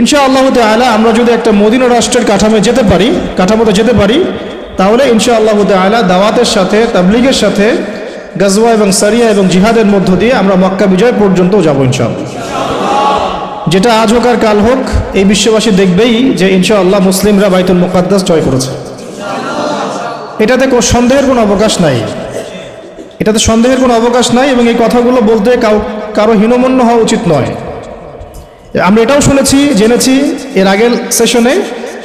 ইনশাআল্লাহ তাআলা আমরা যদি একটা মদিনা রাষ্ট্রের কাঠামোতে যেতে পারি তাহলে ইনশাআল্লাহ তাআলা দাওয়াতের সাথে তাবলীগের সাথে গাজওয়া এবং সারিয়া এবং জিহাদের মধ্য দিয়ে আমরা মক্কা বিজয় পর্যন্ত যাব ইনশাআল্লাহ। যেটা আজ হোক আর কাল হোক এই বিশ্ববাসী দেখবেই যে ইনশাআল্লাহ মুসলিমরা বাইতুল মুকাদ্দাস জয় করেছে। এটাতে সন্দেহের কোনো অবকাশ নাই, এবং এই কথাগুলো বলতে কারো হীনমন্য হওয়া উচিত নয়। আমরা এটাও জেনেছি এর আগের সেশনে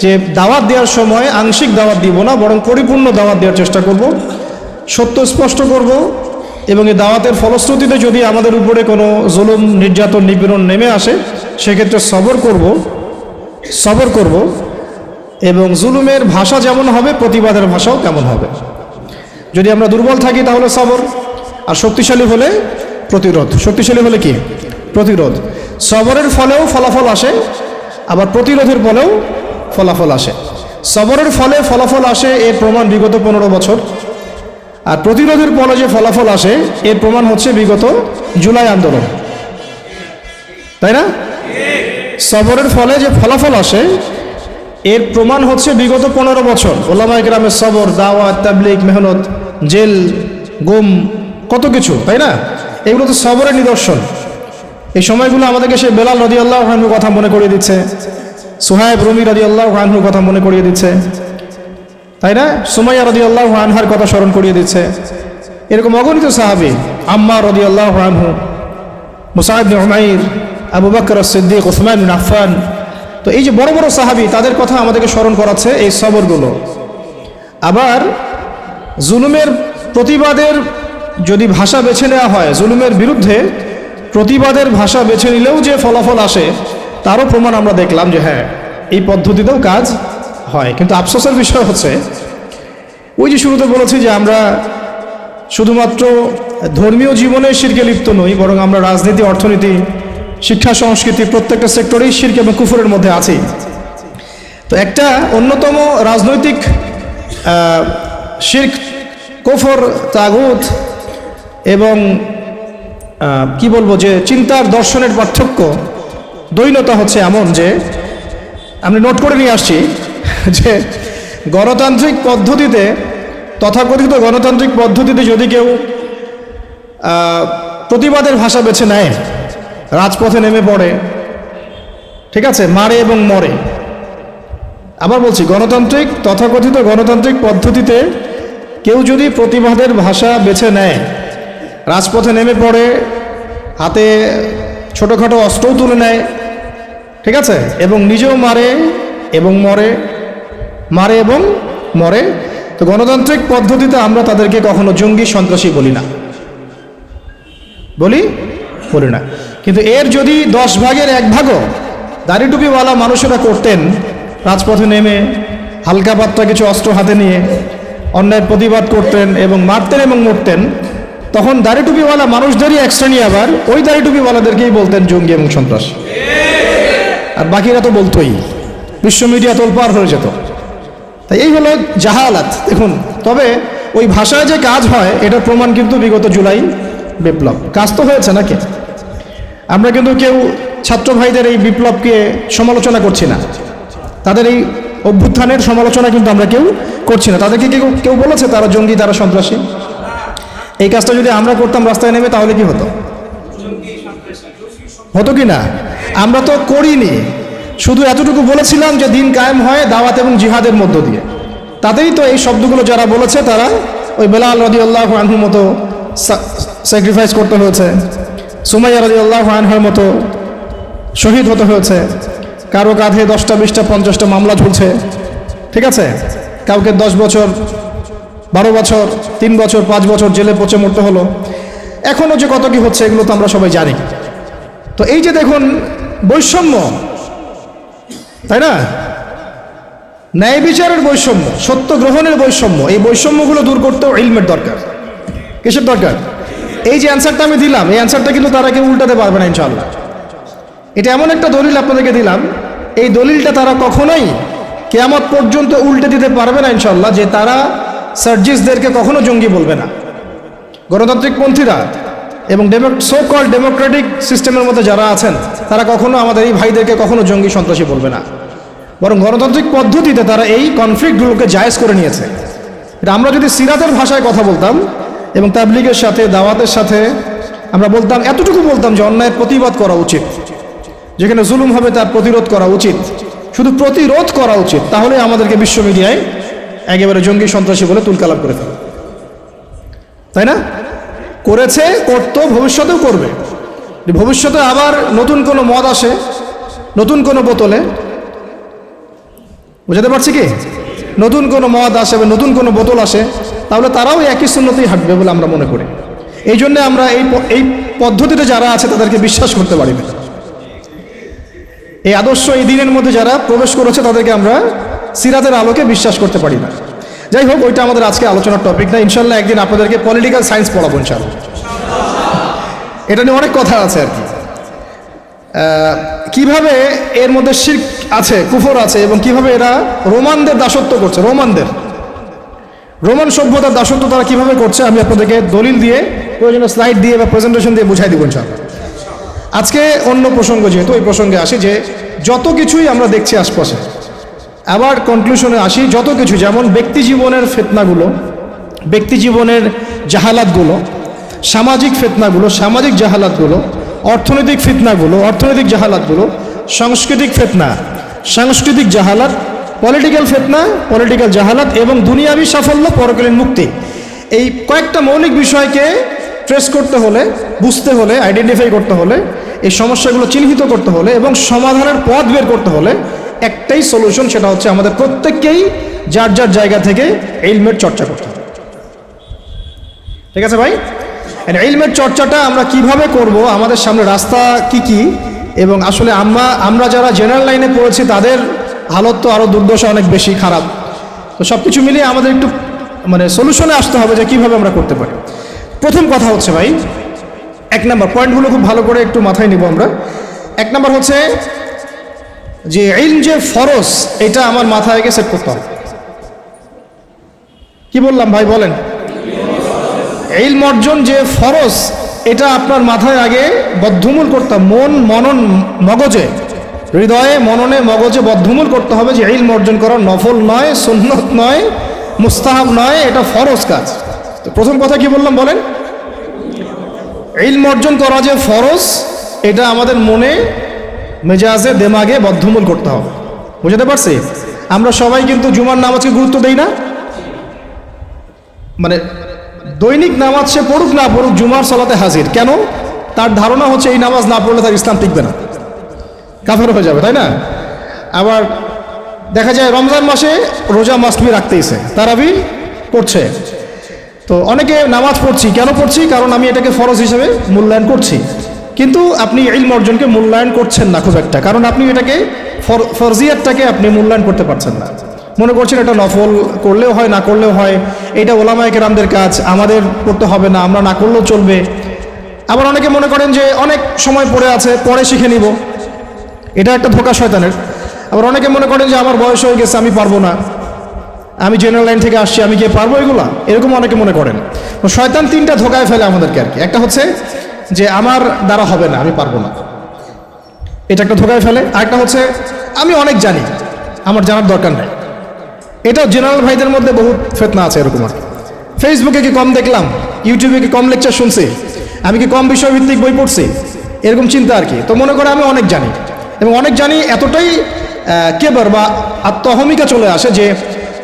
যে দাওয়াত দেওয়ার সময় আংশিক দাওয়াত দিব না, বরং পরিপূর্ণ দাওয়াত দেওয়ার চেষ্টা করব, সত্য স্পষ্ট করব, এবং এই দাওয়াতের ফলশ্রুতিতে যদি আমাদের উপরে কোনো জুলুম নির্যাতন নিপীড়ন নেমে আসে সেক্ষেত্রে সবর করব, এবং জুলুমের ভাষা যেমন হবে প্রতিবাদের ভাষাও তেমন হবে। যদি আমরা দুর্বল থাকি তাহলে সবর, আর শক্তিশালী হলে প্রতিরোধ। সবরের ফলেও ফলাফল আসে, আবার প্রতিরোধের ফলেও ফলাফল আসে। সবরের ফলে ফলাফল আসে এর প্রমাণ বিগত 15 বছর, আর প্রতিরোধের ফলে যে ফলাফল আসে এর প্রমাণ হচ্ছে বিগত জুলাই আন্দোলন, তাই না? সবরের ফলে যে ফলাফল আসে এর প্রমাণ হচ্ছে বিগত 15 বছর ওলামায়ে কেরামের সবর, দাওয়াত, তাবলীগ, মেহনত, জেল, গুম, কত কিছু, তাই না? এগুলো তো সবরের নিদর্শন। এই সময়গুলো আমাদেরকে সে বেলাল রাদিয়াল্লাহু আনহুর কথা মনে করিয়ে দিচ্ছে, সুহাইব রুমি রাদিয়াল্লাহু আনহুর কথা মনে করিয়ে দিচ্ছে, তাই না? সুমাইয়া রাদিয়াল্লাহু আনহার কথা স্মরণ করিয়ে দিচ্ছে। এরকম অগণিত সাহাবী, আম্মার রাদিয়াল্লাহু আনহু, মুসআব ইবনে উমাইর, আবু বকর as-সিদ্দিক, উসমান বিন আফফান, তো এই যে বড় বড় সাহাবী তাদের কথা আমাদেরকে স্মরণ করাচ্ছে এই সবরগুলো। আবার জুলুমের প্রতিবাদের যদি ভাষা বেছে নেওয়া হয়, জুলুমের বিরুদ্ধে প্রতিবাদের ভাষা বেছে নিলেও যে ফলাফল আসে তারও প্রমাণ আমরা দেখলাম যে হ্যাঁ এই পদ্ধতিতেও কাজ হয়। কিন্তু আফসোসের বিষয় হচ্ছে ওই যে শুরুতে বলেছি যে আমরা শুধুমাত্র ধর্মীয় জীবনে শিরকে লিপ্ত নই, বরং আমরা রাজনীতি, অর্থনীতি, শিক্ষা, সংস্কৃতি প্রত্যেকটা সেক্টরেই শিরক এবং কুফরের মধ্যে আছি। তো একটা অন্যতম রাজনৈতিক শিরক, কুফর, তাগুত এবং কি বলবো যে চিন্তার দর্শনের পার্থক্য, দ্বৈনতা হচ্ছে এমন যে আমি নোট করে নিয়ে আসছি যে গণতান্ত্রিক পদ্ধতিতে, তথাকথিত গণতান্ত্রিক পদ্ধতিতে যদি কেউ প্রতিবাদের ভাষা বেছে নেয়, রাজপথে নেমে পড়ে, ঠিক আছে, মারে এবং মরে। আবার বলছি, তথাকথিত গণতান্ত্রিক পদ্ধতিতে কেউ যদি প্রতিবাদের ভাষা বেছে নেয়, রাজপথে নেমে পড়ে, হাতে ছোটোখাটো অস্ত্রও তুলে নেয়, ঠিক আছে, এবং নিজেও মারে এবং মরে, তো গণতান্ত্রিক পদ্ধতিতে আমরা তাদেরকে কখনো জঙ্গি, সন্ত্রাসী বলি না। কিন্তু এর যদি 10 ভাগের 1 ভাগও দাড়ি টুপিওয়ালা মানুষেরা করতেন, রাজপথে নেমে হালকা পাতলা কিছু অস্ত্র হাতে নিয়ে অন্যায়ের প্রতিবাদ করতেন এবং মারতেন এবং মরতেন, তখন দাড়ি টুপিওয়ালা মানুষদেরই এক শ্রেণী আবার ওই দাড়ি টুপিওয়ালাদেরকেই বলতেন জঙ্গি এবং সন্ত্রাসী, আর বাকিরা তো বলতোই, বিশ্ব মিডিয়া তোলপাড় হয়ে যেত। তাই এই হলো জাহালাত। দেখুন, তবে ওই ভাষায় যে কাজ হয় এটার প্রমাণ কিন্তু বিগত জুলাই বিপ্লব। কাজ তো হয়েছে নাকি? আমরা কিন্তু কেউ ছাত্র ভাইদের এই বিপ্লবকে সমালোচনা করছি না, তাদের এই অভ্যুত্থানের সমালোচনা কিন্তু আমরা কেউ করছি না। তাদেরকে কেউ বলেছে তারা জঙ্গি, তারা সন্ত্রাসী? এই কাজটা যদি আমরা করতাম রাস্তায় নেমে তাহলে কি হতো কি না? আমরা তো করিনি, শুধু এতটুকু বলেছিলাম যে দিন কায়েম হয় দাওয়াত এবং জিহাদের মধ্য দিয়ে। তাতেই তো এই শব্দগুলো যারা বলেছে তারা ওই বেলাল রাদিয়াল্লাহু আনহুর মতো স্যাক্রিফাইস করতে হয়েছে, সুমাইয়া রাদিয়াল্লাহু আনহার মতো শহীদ হতে হয়েছে, কারো কাঁধে 10টা, 20টা, 50টা মামলা ঝুলছে, ঠিক আছে, কাউকে 10 বছর, 12 বছর, 3 বছর, 5 বছর জেলে পচে মরতে হলো। এখনও যে কত কি হচ্ছে এগুলো তো আমরা সবাই জানি। তো এই যে দেখুন বৈষম্য, তাই না, ন্যায় বিচারের বৈষম্য, সত্য গ্রহণের বৈষম্য, এই বৈষম্যগুলো দূর করতেও ইলমের দরকার। কিসের দরকার? এই যে অ্যান্সারটা আমি দিলাম, এই অ্যান্সারটা কিন্তু তারা কেউ উল্টাতে পারবে না ইনশাআল্লাহ। এটা এমন একটা দলিল আপনাদেরকে দিলাম, এই দলিলটা তারা কখনোই কিয়ামত পর্যন্ত উল্টে দিতে পারবে না ইনশাআল্লাহ, যে তারা সার্জিসদেরকে কখনো জঙ্গি বলবে না। গণতান্ত্রিক পন্থীরা এবং সো কল ডেমোক্রেটিক সিস্টেমের মধ্যে যারা আছেন তারা কখনো আমাদের এই ভাইদেরকে কখনো জঙ্গি সন্ত্রাসী বলবে না, বরং গণতান্ত্রিক পদ্ধতিতে তারা এই কনফ্লিক্টগুলোকে জায়েজ করে নিয়েছে। এটা আমরা যদি সিরাতের ভাষায় কথা বলতাম এবং তাবলিগের সাথে দাওয়াতের সাথে আমরা বলতাম, এতটুকু বলতাম যে অন্যায়ের প্রতিবাদ করা উচিত, যেখানে জুলুম হবে তার প্রতিরোধ করা উচিত, শুধু প্রতিরোধ করা উচিত, তাহলে আমাদেরকে বিশ্ব মিডিয়ায় একেবারে জঙ্গি সন্ত্রাসী বলে তুলকালাম করে ফেলে, তাই না? করেছে, করতো, ভবিষ্যতেও করবে। ভবিষ্যতে আবার নতুন কোনো মদ আসে নতুন কোনো বোতলে, বুঝাতে পারছি কি, নতুন কোনো মদ আসে বা নতুন কোনো বোতল আসে, তাহলে তারাও একই সুন্নতেই হাঁটবে বলে আমরা মনে করি। এই জন্য আমরা এই পদ্ধতিতে যারা আছে তাদেরকে বিশ্বাস করতে পারি না। এই আদর্শ, এই দিনের মধ্যে যারা প্রবেশ করেছে তাদেরকে আমরা সিরাতের আলোকে বিশ্বাস করতে পারি না। যাই হোক, ওইটা আমাদের আজকে আলোচনার টপিক না। ইনশাল্লাহ একদিন আপনাদেরকে পলিটিক্যাল সায়েন্স পড়াবো ইনশাল্লাহ। এটা নিয়ে অনেক কথা আছে আর কি, কিভাবে এর মধ্যে শিরক আছে, কুফর আছে, এবং কিভাবে এরা রোমানদের দাসত্ব করছে। রোমান সভ্যতার দাসত্ব তারা কিভাবে করছে আমি আপনাদেরকে দলিল দিয়ে, প্রয়োজনীয় স্লাইড দিয়ে বা প্রেজেন্টেশন দিয়ে বুঝাই দিব ইনশাআল্লাহ। আজকে অন্য প্রসঙ্গ, যেহেতু ওই প্রসঙ্গে আসি, যে যত কিছুই আমরা দেখছি আশপাশে, আবার কনক্লুশনে আসি, যত কিছু, যেমন ব্যক্তি জীবনের ফিতনাগুলো, ব্যক্তি জীবনের জাহালাতগুলো, সামাজিক ফিতনাগুলো, সামাজিক জাহালাতগুলো, অর্থনৈতিক ফিতনাগুলো, অর্থনৈতিক জাহালাতগুলো, সাংস্কৃতিক ফিতনা, সাংস্কৃতিক জাহালাত, পলিটিক্যাল ফিতনা, পলিটিক্যাল জাহালাত, এবং দুনিয়াবি সাফল্য, পরকালীন মুক্তি। এই কয়েকটা মৌলিক বিষয়কে ট্রেস করতে হলে, বুঝতে হলে, আইডেন্টিফাই করতে হলে, এই সমস্যাগুলো চিহ্নিত করতে হলে এবং সমাধানের পথ বের করতে হলে একটাই সলিউশন, সেটা হচ্ছে আমাদের প্রত্যেককেই যার যার জায়গা থেকে ইলমের চর্চা করতে হবে। ঠিক আছে ভাই? ইলমের চর্চাটা আমরা কিভাবে করব, আমাদের সামনে রাস্তা কি কি, এবং আসলে আমরা যারা জেনারেল লাইনে পড়েছি তাদের হালত তো আরও দুর্দশা অনেক বেশি খারাপ। তো সব কিছু মিলিয়ে আমাদের একটু সলিউশনে আসতে হবে যে কীভাবে আমরা করতে পারি। প্রথম কথা হচ্ছে ভাই, এক নাম্বার পয়েন্টগুলো খুব ভালো করে একটু মাথায় নিব আমরা। এক নাম্বার হচ্ছে যে ইলম যে ফরজ, এটা আমার মাথায় আগে সেট করতে হবে। কি বললাম ভাই, বলেন? ইলম অর্জন যে ফরজ, এটা আপনার মাথায় আগে বদ্ধমূল করতে হবে, মনন মগজে, হৃদয়ে, মননে, মগজে বদ্ধমূল করতে হবে যে ইলম অর্জন করা নফল নয়, সুন্নত নয়, মুস্তাহাব নয়, এটা ফরজ কাজ। তো প্রথম কথা কি বললাম বলেন? ইলম অর্জন করা যে ফরজ, এটা আমাদের মনে, মেজাজে, দেমাগে বদ্ধমূল করতে হবে। বুঝতে পারছি? আমরা সবাই কিন্তু জুমার নামাজকে গুরুত্ব দেই না। দৈনিক নামাজ সে পড়ুক না পড়ুক, জুমার সালাতে হাজির। কেন? তার ধারণা হচ্ছে এই নামাজ না পড়লে তার ইসলাম টিকবে না, কাফের হয়ে যাবে, তাই না? আবার দেখা যায় রমজান মাসে রোজা মাস্টবি রাখতেইছে, তারাবি পড়ছে। তো অনেকে নামাজ পড়ছি, কেন পড়ছি? কারণ আমি এটাকে ফরজ হিসেবে মূল্যায়ন করছি। কিন্তু আপনি ইলম অর্জনকে মূল্যায়ন করছেন না খুব একটা, কারণ আপনি এটাকে ফরজিয়াতটাকে আপনি মূল্যায়ন করতে পারছেন না। মনে করছেন এটা নফল, করলেও হয় না করলেও হয়, এটা ওলামায়ে কেরামদের কাজ, আমাদের করতে হবে না, আমরা না করলেও চলবে। আবার অনেকে মনে করেন যে অনেক সময় পড়ে আছে, পরে শিখে নিব, এটা একটা ধোঁকা শয়তানের। আবার অনেকে মনে করেন যে আমার বয়স হয়ে গেছে, আমি পারবো না, আমি জেনারেল লাইন থেকে আসছি, আমি গিয়ে পারবো এগুলা, এরকম অনেকে মনে করেন। তো শয়তান তিনটা ধোঁকায় ফেলে আমাদেরকে আর কি। একটা হচ্ছে যে আমার দ্বারা হবে না, আমি পারবো না, এটা একটা ধোঁকায় ফেলে। আরেকটা হচ্ছে আমি অনেক জানি, আমার জানার দরকার নেই। এটাও জেনারেল ভাইদের মধ্যে বহুত ফিতনা আছে এরকম আর কি। ফেসবুকে কি কম দেখলাম, ইউটিউবে কি কম লেকচার শুনছি, আমি কি কম বিষয়ভিত্তিক বই পড়ছি, এরকম চিন্তা আর কি। তো মনে করে আমি অনেক জানি, এবং অনেক জানি এতটাই কেবর বা আত্মহমিকা চলে আসে যে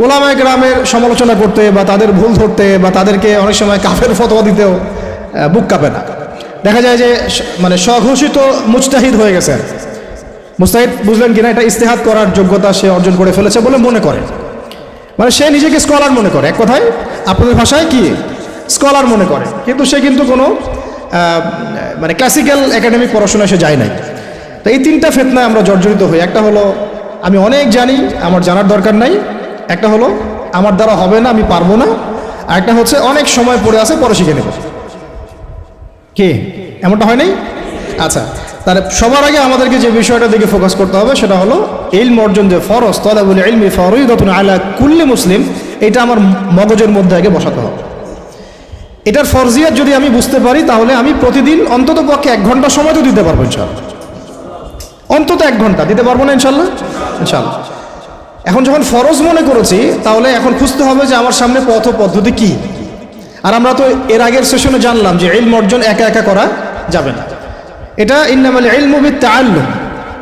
ওলামায়ে কেরামের সমালোচনা করতে বা তাদের ভুল ধরতে বা তাদেরকে অনেক সময় কাফের ফতোয়া দিতেও বুক কাঁপে না। দেখা যায় যে স্বঘোষিত মুজতাহিদ হয়ে গেছে। মুজতাহিদ বুঝলেন কিনা, এটা ইজতিহাদ করার যোগ্যতা সে অর্জন করে ফেলেছে বলে মনে করে, সে নিজেকে স্কলার মনে করে। এক কথায় আপনাদের ভাষায় কি, স্কলার মনে করে। কিন্তু সে কিন্তু কোনো ক্লাসিক্যাল একাডেমিক পড়াশোনায় সে যায় নাই। তো এই তিনটা ফিতনায় আমরা জর্জরিত হই। একটা হলো আমি অনেক জানি, আমার জানার দরকার নাই। একটা হলো আমার দ্বারা হবে না, আমি পারবো না। আর একটা হচ্ছে অনেক সময় পড়ে আছে, পরে শিখে নেব। কি এমনটা হয় নাই? আচ্ছা, তাহলে সবার আগে আমাদেরকে যে বিষয়টা দিকে ফোকাস করতে হবে সেটা হলো ইলম অর্জন যে ফরজ, তালাবুল ইলমি ফরিদাতুন আলা কুল্লি মুসলিম, এটা আমার মগজের মধ্যে আগে বসাতে হবে। এটার ফরজিয়াত যদি আমি বুঝতে পারি তাহলে আমি প্রতিদিন অন্তত পক্ষে 1 ঘন্টা সময় তো দিতে পারবো ইনশাআল্লাহ। অন্তত 1 ঘন্টা দিতে পারবো না ইনশাআল্লাহ? ইনশাআল্লাহ। এখন যখন ফরজ মনে করেছি তাহলে এখন খুঁজতে হবে যে আমার সামনে পথ পদ্ধতি কি। আর আমরা তো এর আগের সেশনে জানলাম যে ইলম অর্জন একা একা করা যাবে না। এটা ইন্নামাল ইলমু বিত্তাআল্লুম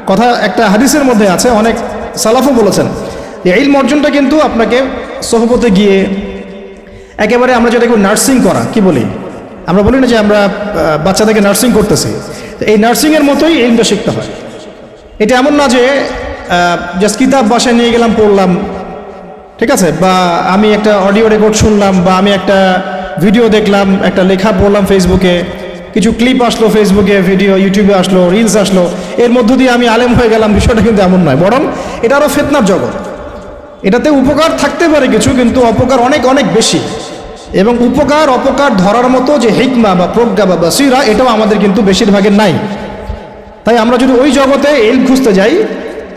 কথা একটা হাদিসের মধ্যে আছে, অনেক সালাফও বলেছেন যে ইলম অর্জনটা কিন্তু আপনাকে সোহবতে গিয়ে একেবারে আমরা যেটাকে নার্সিং করা কি বলি, আমরা বলি না যে আমরা বাচ্চাদেরকে নার্সিং করতেছি, তো এই নার্সিংয়ের মতোই ইলমটা শিখতে হয়। এটা এমন না যে জাস্ট কিতাব বাসায় নিয়ে গেলাম পড়লাম, ঠিক আছে, বা আমি একটা অডিও রেকর্ড শুনলাম, বা আমি একটা ভিডিও দেখলাম, একটা লেখা পড়লাম ফেসবুকে, কিছু ক্লিপ আসলো ফেসবুকে, ভিডিও ইউটিউবে আসলো, রিলস আসলো, এর মধ্য দিয়ে আমি আলেম হয়ে গেলাম, বিষয়টা কিন্তু এমন নয়। বরং এটা আরও ফিতনার জগৎ। এটাতে উপকার থাকতে পারে কিছু, কিন্তু অপকার অনেক অনেক বেশি। এবং উপকার অপকার ধরার মতো যে হিকমা বা প্রজ্ঞা বা বাসিরা এটাও আমাদের কিন্তু বেশিরভাগের নাই। তাই আমরা যদি ওই জগতে ইলম খুঁজতে যাই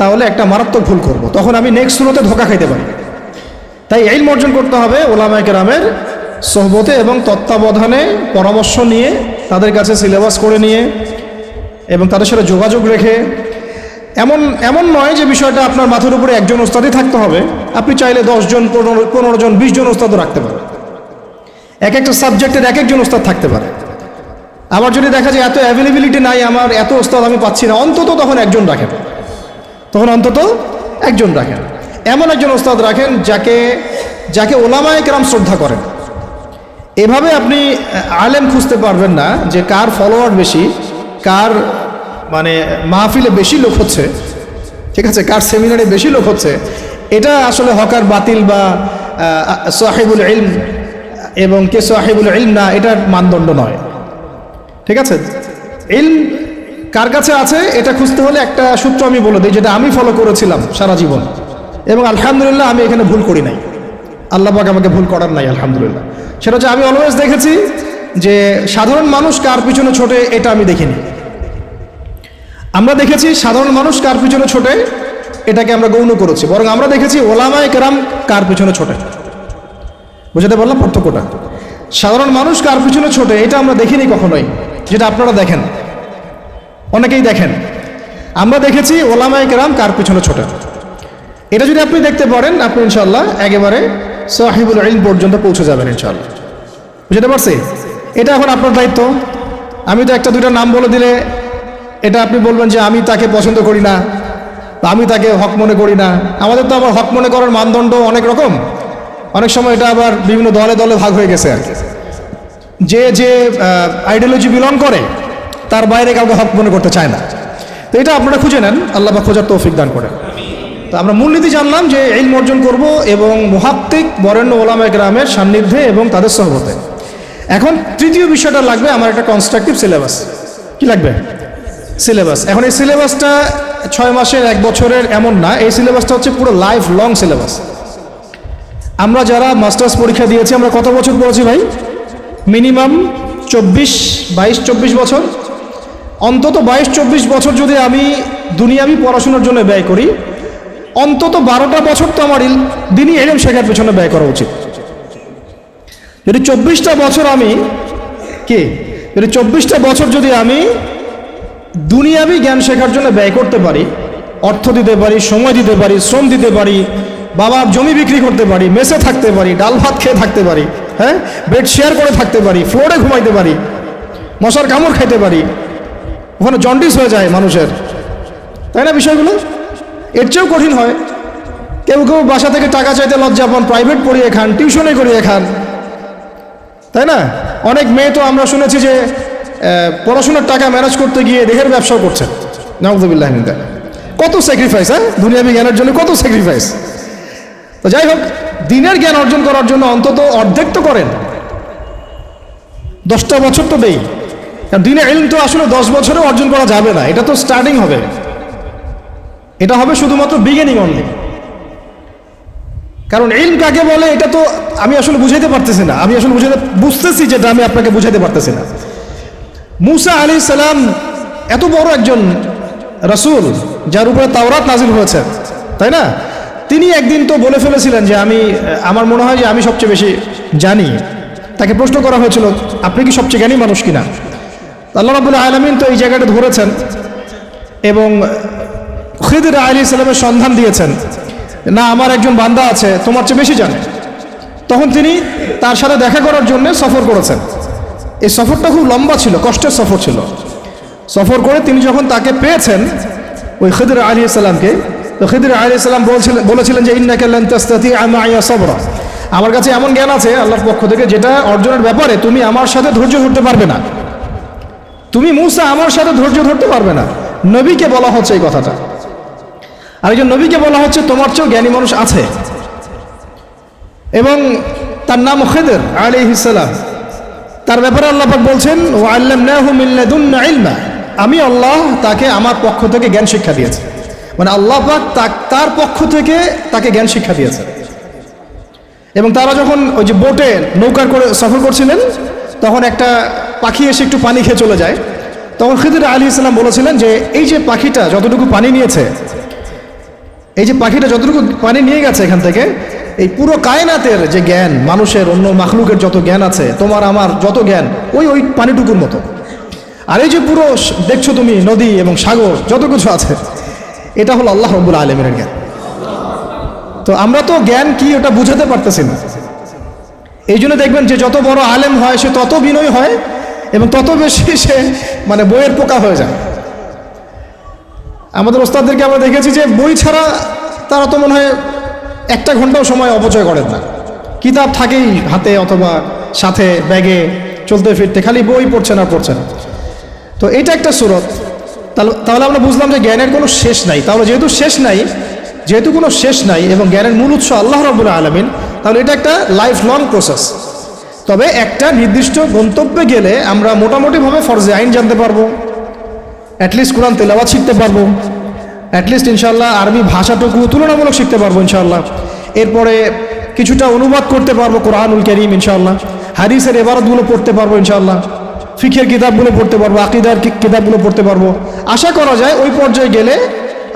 তাহলে একটা মারাত্মক ভুল করব, তখন আমি নেক্সট সুরতে ধোঁকা খাইতে পারি। তাই ইলম অর্জন করতে হবে ওলামায়ে কেরামের সোহবতে এবং তত্ত্বাবধানে, পরামর্শ নিয়ে, তাদের কাছে সিলেবাস করে নিয়ে এবং তাদের সাথে যোগাযোগ রেখে। এমন নয় যে বিষয়টা আপনার মাথার উপরে একজন ওস্তাদই থাকতে হবে, আপনি চাইলে 10 জন 15 জন 20 জন ওস্তাদও রাখতে পারেন। এক একটা সাবজেক্টের এক একজন ওস্তাদ থাকতে পারে। আবার যদি দেখা যায় এত অ্যাভেলেবিলিটি নাই, আমার এত ওস্তাদ আমি পাচ্ছি না, অন্তত তখন একজন রাখেন, এমন একজন ওস্তাদ রাখেন যাকে ওলামায়ে কেরাম শ্রদ্ধা করেন। এভাবে আপনি আলেম খুঁজতে পারবেন না যে কার ফলোয়ার বেশি, কার মানে মাহফিলে বেশি লোক হচ্ছে, ঠিক আছে, কার সেমিনারে বেশি লোক হচ্ছে। এটা আসলে হকার বাতিল বা সাহিবুল ইলম এবং কে সাহিবুল ইলম না, এটার মানদণ্ড নয়, ঠিক আছে। ইলম কার কাছে আছে এটা খুঁজতে হলে একটা সূত্র আমি বলে দিই, যেটা আমি ফলো করেছিলাম সারা জীবন, এবং আলহামদুলিল্লাহ আমি এখানে ভুল করি নাই, আল্লাহ পাক আমাকে ভুল করার নাই আলহামদুলিল্লাহ। সেটা হচ্ছে আমি অলওয়েজ দেখেছি যে সাধারণ মানুষ কার পিছনে ছোটে এটা আমি দেখিনি। আমরা দেখেছি সাধারণ মানুষ কার পিছনে ছোটে এটাকে আমরা গৌণ করেছি, বরং আমরা দেখেছি ওলামায়ে কেরাম কার পিছনে ছোটে। বুঝতে পারলাম পার্থক্যটা? সাধারণ মানুষ কার পিছনে ছোটে এটা আমরা দেখিনি কখনোই, যেটা আপনারা দেখেন, অনেকেই দেখেন। আমরা দেখেছি ওলামায়ে কেরাম কার পিছনে ছোটে। এটা যদি আপনি দেখতে পারেন, আপনি ইনশাআল্লাহ একেবারে সাহিবুল ইলম পর্যন্ত পৌঁছে যাবেন ইনশাআল্লাহ। বুঝতে পারছি? এটা এখন আপনার দায়িত্ব। আমি তো একটা দুইটা নাম বলে দিলে এটা আপনি বলবেন যে আমি তাকে পছন্দ করি না, আমি তাকে হক মনে করি না। আমাদের তো আবার হক মনে করার মানদণ্ড অনেক রকম, অনেক সময় এটা আবার বিভিন্ন দলে দলে ভাগ হয়ে গেছে আর কি। যে আইডিওলজি বিলং করে তার বাইরে কাউকে হক মনে করতে চায় না। তো এটা আপনারা খুঁজে নেন, আল্লাহ পাক খোঁজার তৌফিক দান করেন। তো আমরা মূলনীতি জানলাম যে ইলম অর্জন করব এবং মুহাক্কিক বরেণ্য ওলামায়ে কেরামের সান্নিধ্যে এবং তাদের সহবতে। এখন তৃতীয় বিষয়টা লাগবে আমার একটা কনস্ট্রাকটিভ সিলেবাস। কি লাগবে? সিলেবাস। এখন এই সিলেবাসটা 6 মাসের 1 বছরের এমন না, এই সিলেবাসটা হচ্ছে পুরো লাইফ লং সিলেবাস। আমরা যারা মাস্টার্স পরীক্ষা দিয়েছি আমরা কত বছর পড়েছি ভাই? মিনিমাম 22-24 বছর। অন্তত 22-24 বছর যদি আমি দুনিয়াবি পড়াশোনার জন্য ব্যয় করি, অন্তত 12টা বছর তো আমার দিনই ইলম শেখার পেছনে ব্যয় করা উচিত। যদি 24টা বছর যদি আমি দুনিয়াবি জ্ঞান শেখার জন্য ব্যয় করতে পারি, অর্থ দিতে পারি, সময় দিতে পারি, শ্রম দিতে পারি, বাবার জমি বিক্রি করতে পারি, মেসে থাকতে পারি, ডাল ভাত খেয়ে থাকতে পারি, হ্যাঁ, বেড শেয়ার করে থাকতে পারি, ফ্লোরে ঘুমাইতে পারি, মশার কামড় খাইতে পারি, ওখানে জন্ডিস হয়ে যায় মানুষের, তাই না? বিষয়গুলো এর চেয়েও কঠিন হয়। কেউ বাসা থেকে টাকা চাইতে লজ্জা পান, প্রাইভেট পড়িয়ে খান, টিউশনে করিয়ে খান, তাই না? অনেক মেয়ে তো আমরা শুনেছি যে পড়াশোনার টাকা ম্যানেজ করতে গিয়ে দেহের ব্যবসাও করছেন। নাউযুবিল্লাহি মিন যালিক। কত স্যাক্রিফাইস, হ্যাঁ, দুনিয়াবি জ্ঞানের জন্য কত স্যাক্রিফাইস। তো যাই হোক, দিনের জ্ঞান অর্জন করার জন্য অন্তত অর্ধেক তো করেন, 10টা বছর তো দেই। কারণ দিনের ইলম তো আসলে 10 বছরে অর্জন করা যাবে না, এটা তো স্টার্টিং হবে, এটা হবে শুধুমাত্র বিগিনিং অনলি। কারণ ইলম কাকে বলে এটা তো আমি আসলে বুঝাইতে পারতেছি না, বুঝতেছি যেটা আমি আপনাকে বুঝাইতে পারতেছি না। মুসা আলাইহিস সালাম এত বড় একজন রাসূল যার উপরে তাওরাত নাজিল হয়েছে, তাই না? তিনি একদিন তো বলে ফেলেছিলেন যে আমার মনে হয় যে আমি সবচেয়ে বেশি জানি। তাকে প্রশ্ন করা হয়েছিল, আপনি কি সবচেয়ে জ্ঞানী মানুষ কিনা? আল্লাহ রাব্বুল আলামিন তো এই জায়গাটা ধরেছেন এবং খিদর আলাইহিস সালামের সন্ধান দিয়েছেন, না আমার একজন বান্দা আছে তোমার চেয়ে বেশি জানে। তখন তিনি তার সাথে দেখা করার জন্য সফর করেছেন। এই সফরটা খুব লম্বা ছিল, কষ্টের সফর ছিল। সফর করে তিনি যখন তাকে পেয়েছেন, ওই খিদর আলাইহিস সালামকে, তো খিদর আলাইহিস সালাম বলেছিলেন যে ইন্নাকা লান তাস্তাতিআ মা'ইয়া সাবরা, আমার কাছে এমন জ্ঞান আছে আল্লাহর পক্ষ থেকে যেটা অর্জনের ব্যাপারে তুমি আমার সাথে ধৈর্য ধরতে পারবে না। তুমি মূসা আমার সাথে ধৈর্য ধরতে পারবে না। নবীকে বলা হচ্ছে এই কথাটা। আরেকজন নবীকে বলা হচ্ছে তোমার চেয়েও জ্ঞানী মানুষ আছে, এবং তার নাম খিদর আলাইহিস সালাম। তার ব্যাপারে আল্লাহ পাক বলছেন ওয়া আল্লামনাহু মিন লাদুন্না ইলমা, আমি আল্লাহ তাকে আমার পক্ষ থেকে জ্ঞান শিক্ষা দিয়েছি। মানে আল্লাহ পাক তার পক্ষ থেকে তাকে জ্ঞান শিক্ষা দিয়েছে। এবং তারা যখন ওই যে বোটে নৌকার করে সফর করছিলেন, তখন একটা পাখি এসে একটু পানি খেয়ে চলে যায়। তখন খিদর আলাইহিস সালাম বলেছিলেন যে এই যে পাখিটা যতটুকু পানি নিয়েছে, এই যে পাখিটা যতটুকু পানি নিয়ে গেছে এখান থেকে, এই পুরো কায়নাতের যে জ্ঞান, মানুষের অন্য মাখলুকের যত জ্ঞান আছে, তোমার আমার যত জ্ঞান ওই পানিটুকুর মতো। আর এই যে পুরো দেখছো তুমি নদী এবং সাগর যত কিছু আছে, এটা হলো আল্লাহ রাব্বুল আলামিনের জ্ঞান। তো আমরা তো জ্ঞান কি ওটা বুঝাতে পারতেছি না। এই জন্য দেখবেন যে যত বড় আলেম হয় সে তত বিনয়ী হয় এবং তত বেশি সে মানে বইয়ের পোকা হয়ে যায়। আমাদের ওস্তাদদেরকে আমরা দেখেছি যে বই ছাড়া তারা তো মনে হয় একটা ঘন্টাও সময় অপচয় করেন না। কিতাব থাকেই হাতে অথবা সাথে ব্যাগে, চলতে ফিরতে খালি বই পড়ছেন আর পড়ছেন। তো এটা একটা সুরত। তাহলে আমরা বুঝলাম যে জ্ঞানের কোনো শেষ নাই। তাহলে যেহেতু কোনো শেষ নাই এবং জ্ঞানের মূল উৎস আল্লাহ রাব্বুল আলামিন, তাহলে এটা একটা লাইফ লং প্রসেস। তবে একটা নির্দিষ্ট গন্তব্যে গেলে আমরা মোটামুটিভাবে ফরজে আইন জানতে পারবো, অ্যাটলিস্ট কোরআন তেলাওয়াত শিখতে পারবো, অ্যাটলিস্ট ইনশাআল্লাহ আরবি ভাষাটুকু তুলনামূলক শিখতে পারবো ইনশাআল্লাহ। এরপরে কিছুটা অনুবাদ করতে পারবো কোরআনুল কারীম ইনশাআল্লাহ, হাদিসের ইবারতগুলো পড়তে পারবো ইনশাআল্লাহ, ফিকহের কিতাবগুলো পড়তে পারবো, আকীদার কিতাবগুলো পড়তে পারবো। আশা করা যায় ওই পর্যায়ে গেলে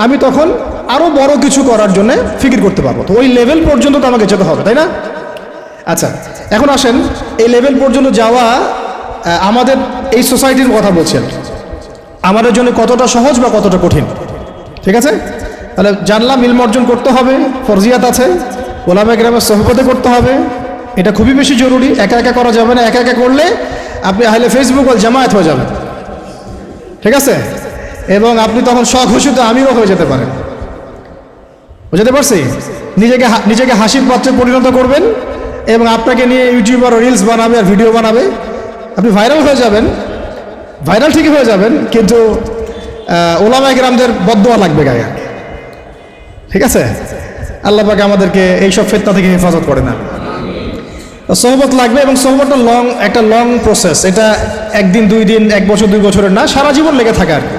আমি তখন আরও বড় কিছু করার জন্য ফিকির করতে পারবো। তো ওই লেভেল পর্যন্ত তো আমাকে যেতে হবে, তাই না? আচ্ছা, এখন আসেন এই লেভেল পর্যন্ত যাওয়া আমাদের এই সোসাইটির কথা বলছেন, আমাদের জন্য কতটা সহজ বা কতটা কঠিন। ঠিক আছে, তাহলে জানলাম ইলম অর্জন করতে হবে, ফরজিয়াত আছে, ওলামা কেরামের সোহবতে করতে হবে, এটা খুবই বেশি জরুরি। একা একা করা যাবে না, একা একা করলে আপনি আহলে ফেসবুক ওয়াল জামায়াত হয়ে যাবেন। ঠিক আছে, এবং আপনি তখন স্বঘোষিত আমিরও হয়ে যেতে পারেন। বুঝতে পারছি? নিজেকে হাসির পাত্রে পরিণত করবেন এবং আপনাকে নিয়ে ইউটিউবার রিলস বানাবে আর ভিডিও বানাবে, আপনি ভাইরাল হয়ে যাবেন। ভাইরাল ঠিকই হয়ে যাবেন, কিন্তু ওলামা কেরামদের বদদোয়া লাগবে গায়ে। ঠিক আছে, আল্লাহ পাক আমাদেরকে এইসব ফিতনা থেকে হেফাজত করে না। সোহবত লাগবে এবং সোহবতটা একটা লং প্রসেস। এটা একদিন, 2 দিন, 1 বছর, 2 বছরের না, সারা জীবন লেগে থাকে আর কি।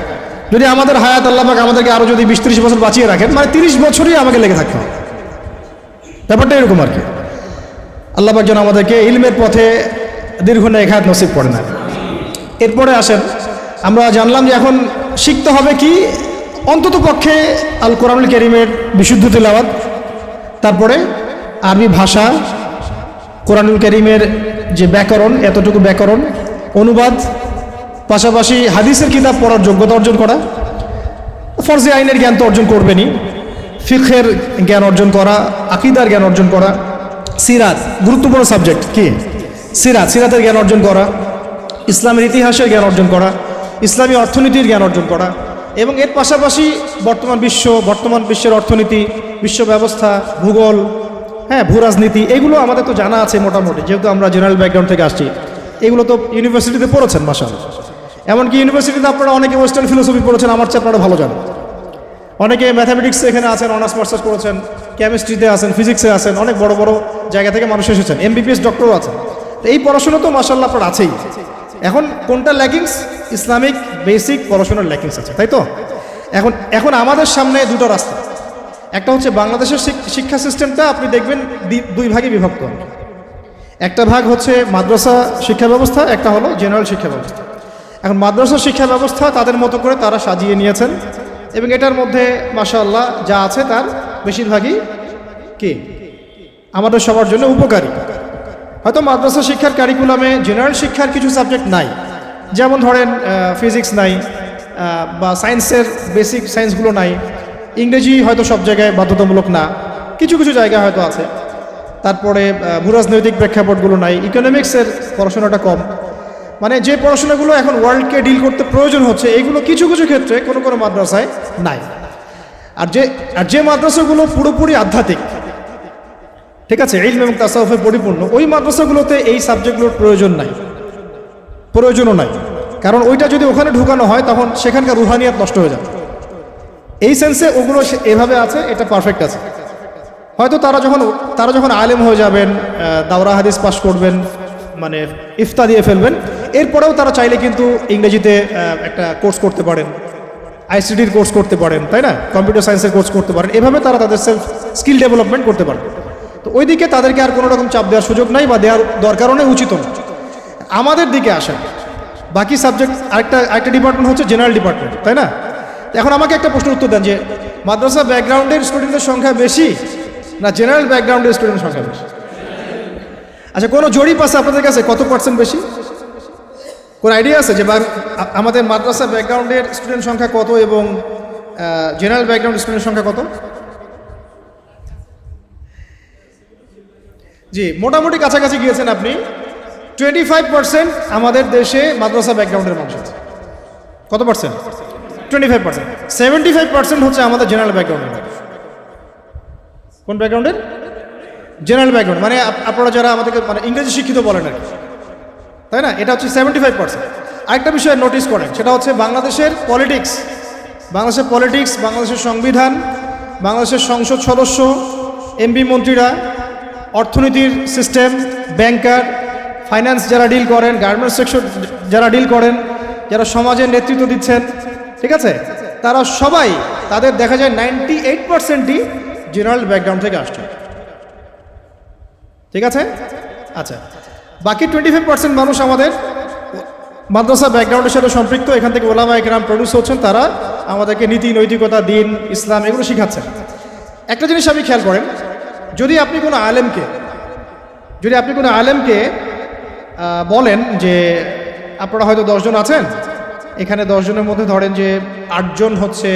যদি আমাদের হায়াত আল্লাহ পাক আমাদেরকে আরও যদি 20-30 বছর বাঁচিয়ে রাখেন, মানে 30 বছরই আমাকে লেগে থাকতে হবে। ব্যাপারটা এরকম আর কি। আল্লাহ পাক যেন আমাদেরকে ইলমের পথে দীর্ঘ নেখায়াত নসিব করে না। এরপরে আসেন, আমরা জানলাম যে এখন শিখতে হবে কি, অন্তত পক্ষে আল কোরআনুল কারীমের বিশুদ্ধ তিলাওয়াত, তারপরে আরবি ভাষা, কোরআনুল কারীমের যে ব্যাকরণ, এতটুকু ব্যাকরণ, অনুবাদ, পাশাপাশি হাদিসের কিতাব পড়ার যোগ্যতা অর্জন করা, ফরজে আইনের জ্ঞান তো অর্জন করবেনই, ফিকহের জ্ঞান অর্জন করা, আকীদার জ্ঞান অর্জন করা, সিরাত, গুরুত্বপূর্ণ সাবজেক্ট কি সিরাতের জ্ঞান অর্জন করা, ইসলামের ইতিহাসের জ্ঞান অর্জন করা, ইসলামী অর্থনীতির জ্ঞান অর্জন করা, এবং এর পাশাপাশি বর্তমান বিশ্বের অর্থনীতি, বিশ্ব ব্যবস্থা, ভূগোল, ভূ রাজনীতি, এগুলো আমাদের তো জানা আছে মোটামুটি, যেহেতু আমরা জেনারেল ব্যাকগ্রাউন্ড থেকে আসছি। এগুলো তো ইউনিভার্সিটিতে পড়েছেন মাশাআল্লাহ। এমনকি ইউনিভার্সিটিতে আপনারা অনেকে ওয়েস্টার্ন ফিলোসফি পড়েছেন, আমার চেয়ে আপনারা ভালো জানেন। অনেকে ম্যাথামেটিক্সে এখানে আছেন, অনার্স মাস্টার্স করেছেন, কেমিস্ট্রিতে আছেন, ফিজিক্সে আছেন, অনেক বড় বড় জায়গা থেকে মানুষ এসেছেন, MBBS ডক্টরও আছেন। তো এই পড়াশোনা তো মাশাআল্লাহ আপনার আছেই। এখন কোনটা ল্যাকিংস? ইসলামিক বেসিক পড়াশোনার ল্যাকিংস আছে, তাই তো? এখন আমাদের সামনে দুটো রাস্তা। একটা হচ্ছে বাংলাদেশের শিক্ষা সিস্টেমটা আপনি দেখবেন 2 ভাগে বিভক্ত। একটা ভাগ হচ্ছে মাদ্রাসা শিক্ষা ব্যবস্থা, একটা হলো জেনারেল শিক্ষা ব্যবস্থা। এখন মাদ্রাসা শিক্ষা ব্যবস্থা তাদের মতো করে তারা সাজিয়ে নিয়েছেন এবং এটার মধ্যে মাশাআল্লাহ যা আছে তার বেশিরভাগই কি আমাদের সবার জন্য উপকারী। হয়তো মাদ্রাসা শিক্ষার কারিকুলামে জেনারেল শিক্ষার কিছু সাবজেক্ট নাই, যেমন ধরেন ফিজিক্স নাই, বা সায়েন্সের বেসিক সায়েন্সগুলো নাই, ইংরেজি হয়তো সব জায়গায় বাধ্যতামূলক না, কিছু কিছু জায়গায় হয়তো আছে, তারপরে ভূরাজনৈতিক প্রেক্ষাপটগুলো নাই, ইকোনমিক্সের পড়াশোনাটা কম, মানে যে পড়াশোনাগুলো এখন ওয়ার্ল্ডকে ডিল করতে প্রয়োজন হচ্ছে এইগুলো কিছু কিছু ক্ষেত্রে কোনো কোনো মাদ্রাসায় নাই। আর যে মাদ্রাসাগুলো পুরোপুরি আধ্যাত্মিক, ঠিক আছে, ইলম এবং তাসাউফে পরিপূর্ণ, ওই মাদ্রাসাগুলোতে এই সাবজেক্টগুলোর প্রয়োজনও নাই, কারণ ওইটা যদি ওখানে ঢুকানো হয় তখন সেখানকার রুহানিয়াত নষ্ট হয়ে যাবে। এই সেন্সে ওগুলো এভাবে আছে, এটা পারফেক্ট আছে। হয়তো তারা যখন আলেম হয়ে যাবেন, দাওরা হাদিস পাশ করবেন, মানে ইফতা দিয়ে ফেলবেন, এরপরেও তারা চাইলে কিন্তু ইংরেজিতে একটা কোর্স করতে পারেন, আইসিটির কোর্স করতে পারেন, তাই না, কম্পিউটার সায়েন্সের কোর্স করতে পারেন, এভাবে তারা তাদের সেলফ স্কিল ডেভেলপমেন্ট করতে পারেন। তো ওই দিকে তাদেরকে আর কোনো রকম চাপ দেওয়ার সুযোগ নাই, বা দেওয়ার দরকারও নেই, উচিত না। আমাদের দিকে আসেন, বাকি সাবজেক্ট আরেকটা ডিপার্টমেন্ট হচ্ছে জেনারেল ডিপার্টমেন্ট, তাই না। এখন আমাকে একটা প্রশ্নের উত্তর দেন যে মাদ্রাসা ব্যাকগ্রাউন্ডের স্টুডেন্টদের সংখ্যা বেশি না জেনারেল ব্যাকগ্রাউন্ডের স্টুডেন্টের সংখ্যা বেশি? আচ্ছা, কোনো জরিপ আছে আপনাদের কাছে কত পার্সেন্ট বেশি? কোনো আইডিয়া আছে যে আমাদের মাদ্রাসা ব্যাকগ্রাউন্ডের স্টুডেন্ট সংখ্যা কত এবং জেনারেল ব্যাকগ্রাউন্ড স্টুডেন্টের সংখ্যা কত? জি, মোটামুটি কাছাকাছি গিয়েছেন আপনি। 25% আমাদের দেশে মাদ্রাসা ব্যাকগ্রাউন্ডের মানুষ আছে। কত পার্সেন্ট? 25%। 75% হচ্ছে আমাদের জেনারেল ব্যাকগ্রাউন্ডের মানুষ। কোন ব্যাকগ্রাউন্ডের? জেনারেল ব্যাকগ্রাউন্ড, মানে আপনারা যারা আমাদেরকে মানে ইংরেজি শিক্ষিত বলেন আর কি, তাই না, এটা হচ্ছে 75%। আরেকটা বিষয় নোটিস করেন, সেটা হচ্ছে বাংলাদেশের পলিটিক্স, বাংলাদেশের সংবিধান, বাংলাদেশের সংসদ সদস্য, এমপি মন্ত্রীরা, অর্থনীতির সিস্টেম, ব্যাংকার, ফাইন্যান্স যারা ডিল করেন, গার্মেন্টস সেক্টর যারা ডিল করেন, যারা সমাজের নেতৃত্ব দিচ্ছেন, ঠিক আছে, তারা সবাই, তাদের দেখা যায় 98%ই জেনারেল ব্যাকগ্রাউন্ড থেকে আসছে, ঠিক আছে। আচ্ছা, বাকি 25% মানুষ আমাদের মাদ্রাসা ব্যাকগ্রাউন্ডের সাথে সম্পৃক্ত, এখান থেকে ওলামায়ে কেরাম প্রডিউস হচ্ছেন, তারা আমাদেরকে নীতি, নৈতিকতা, দিন, ইসলাম এগুলো শিখাচ্ছেন। একটা জিনিস আপনি খেয়াল করেন, যদি আপনি কোনো আলেমকে বলেন যে আপনারা হয়তো 10 জন আছেন, এখানে 10 জনের মধ্যে ধরেন যে 8 জন হচ্ছে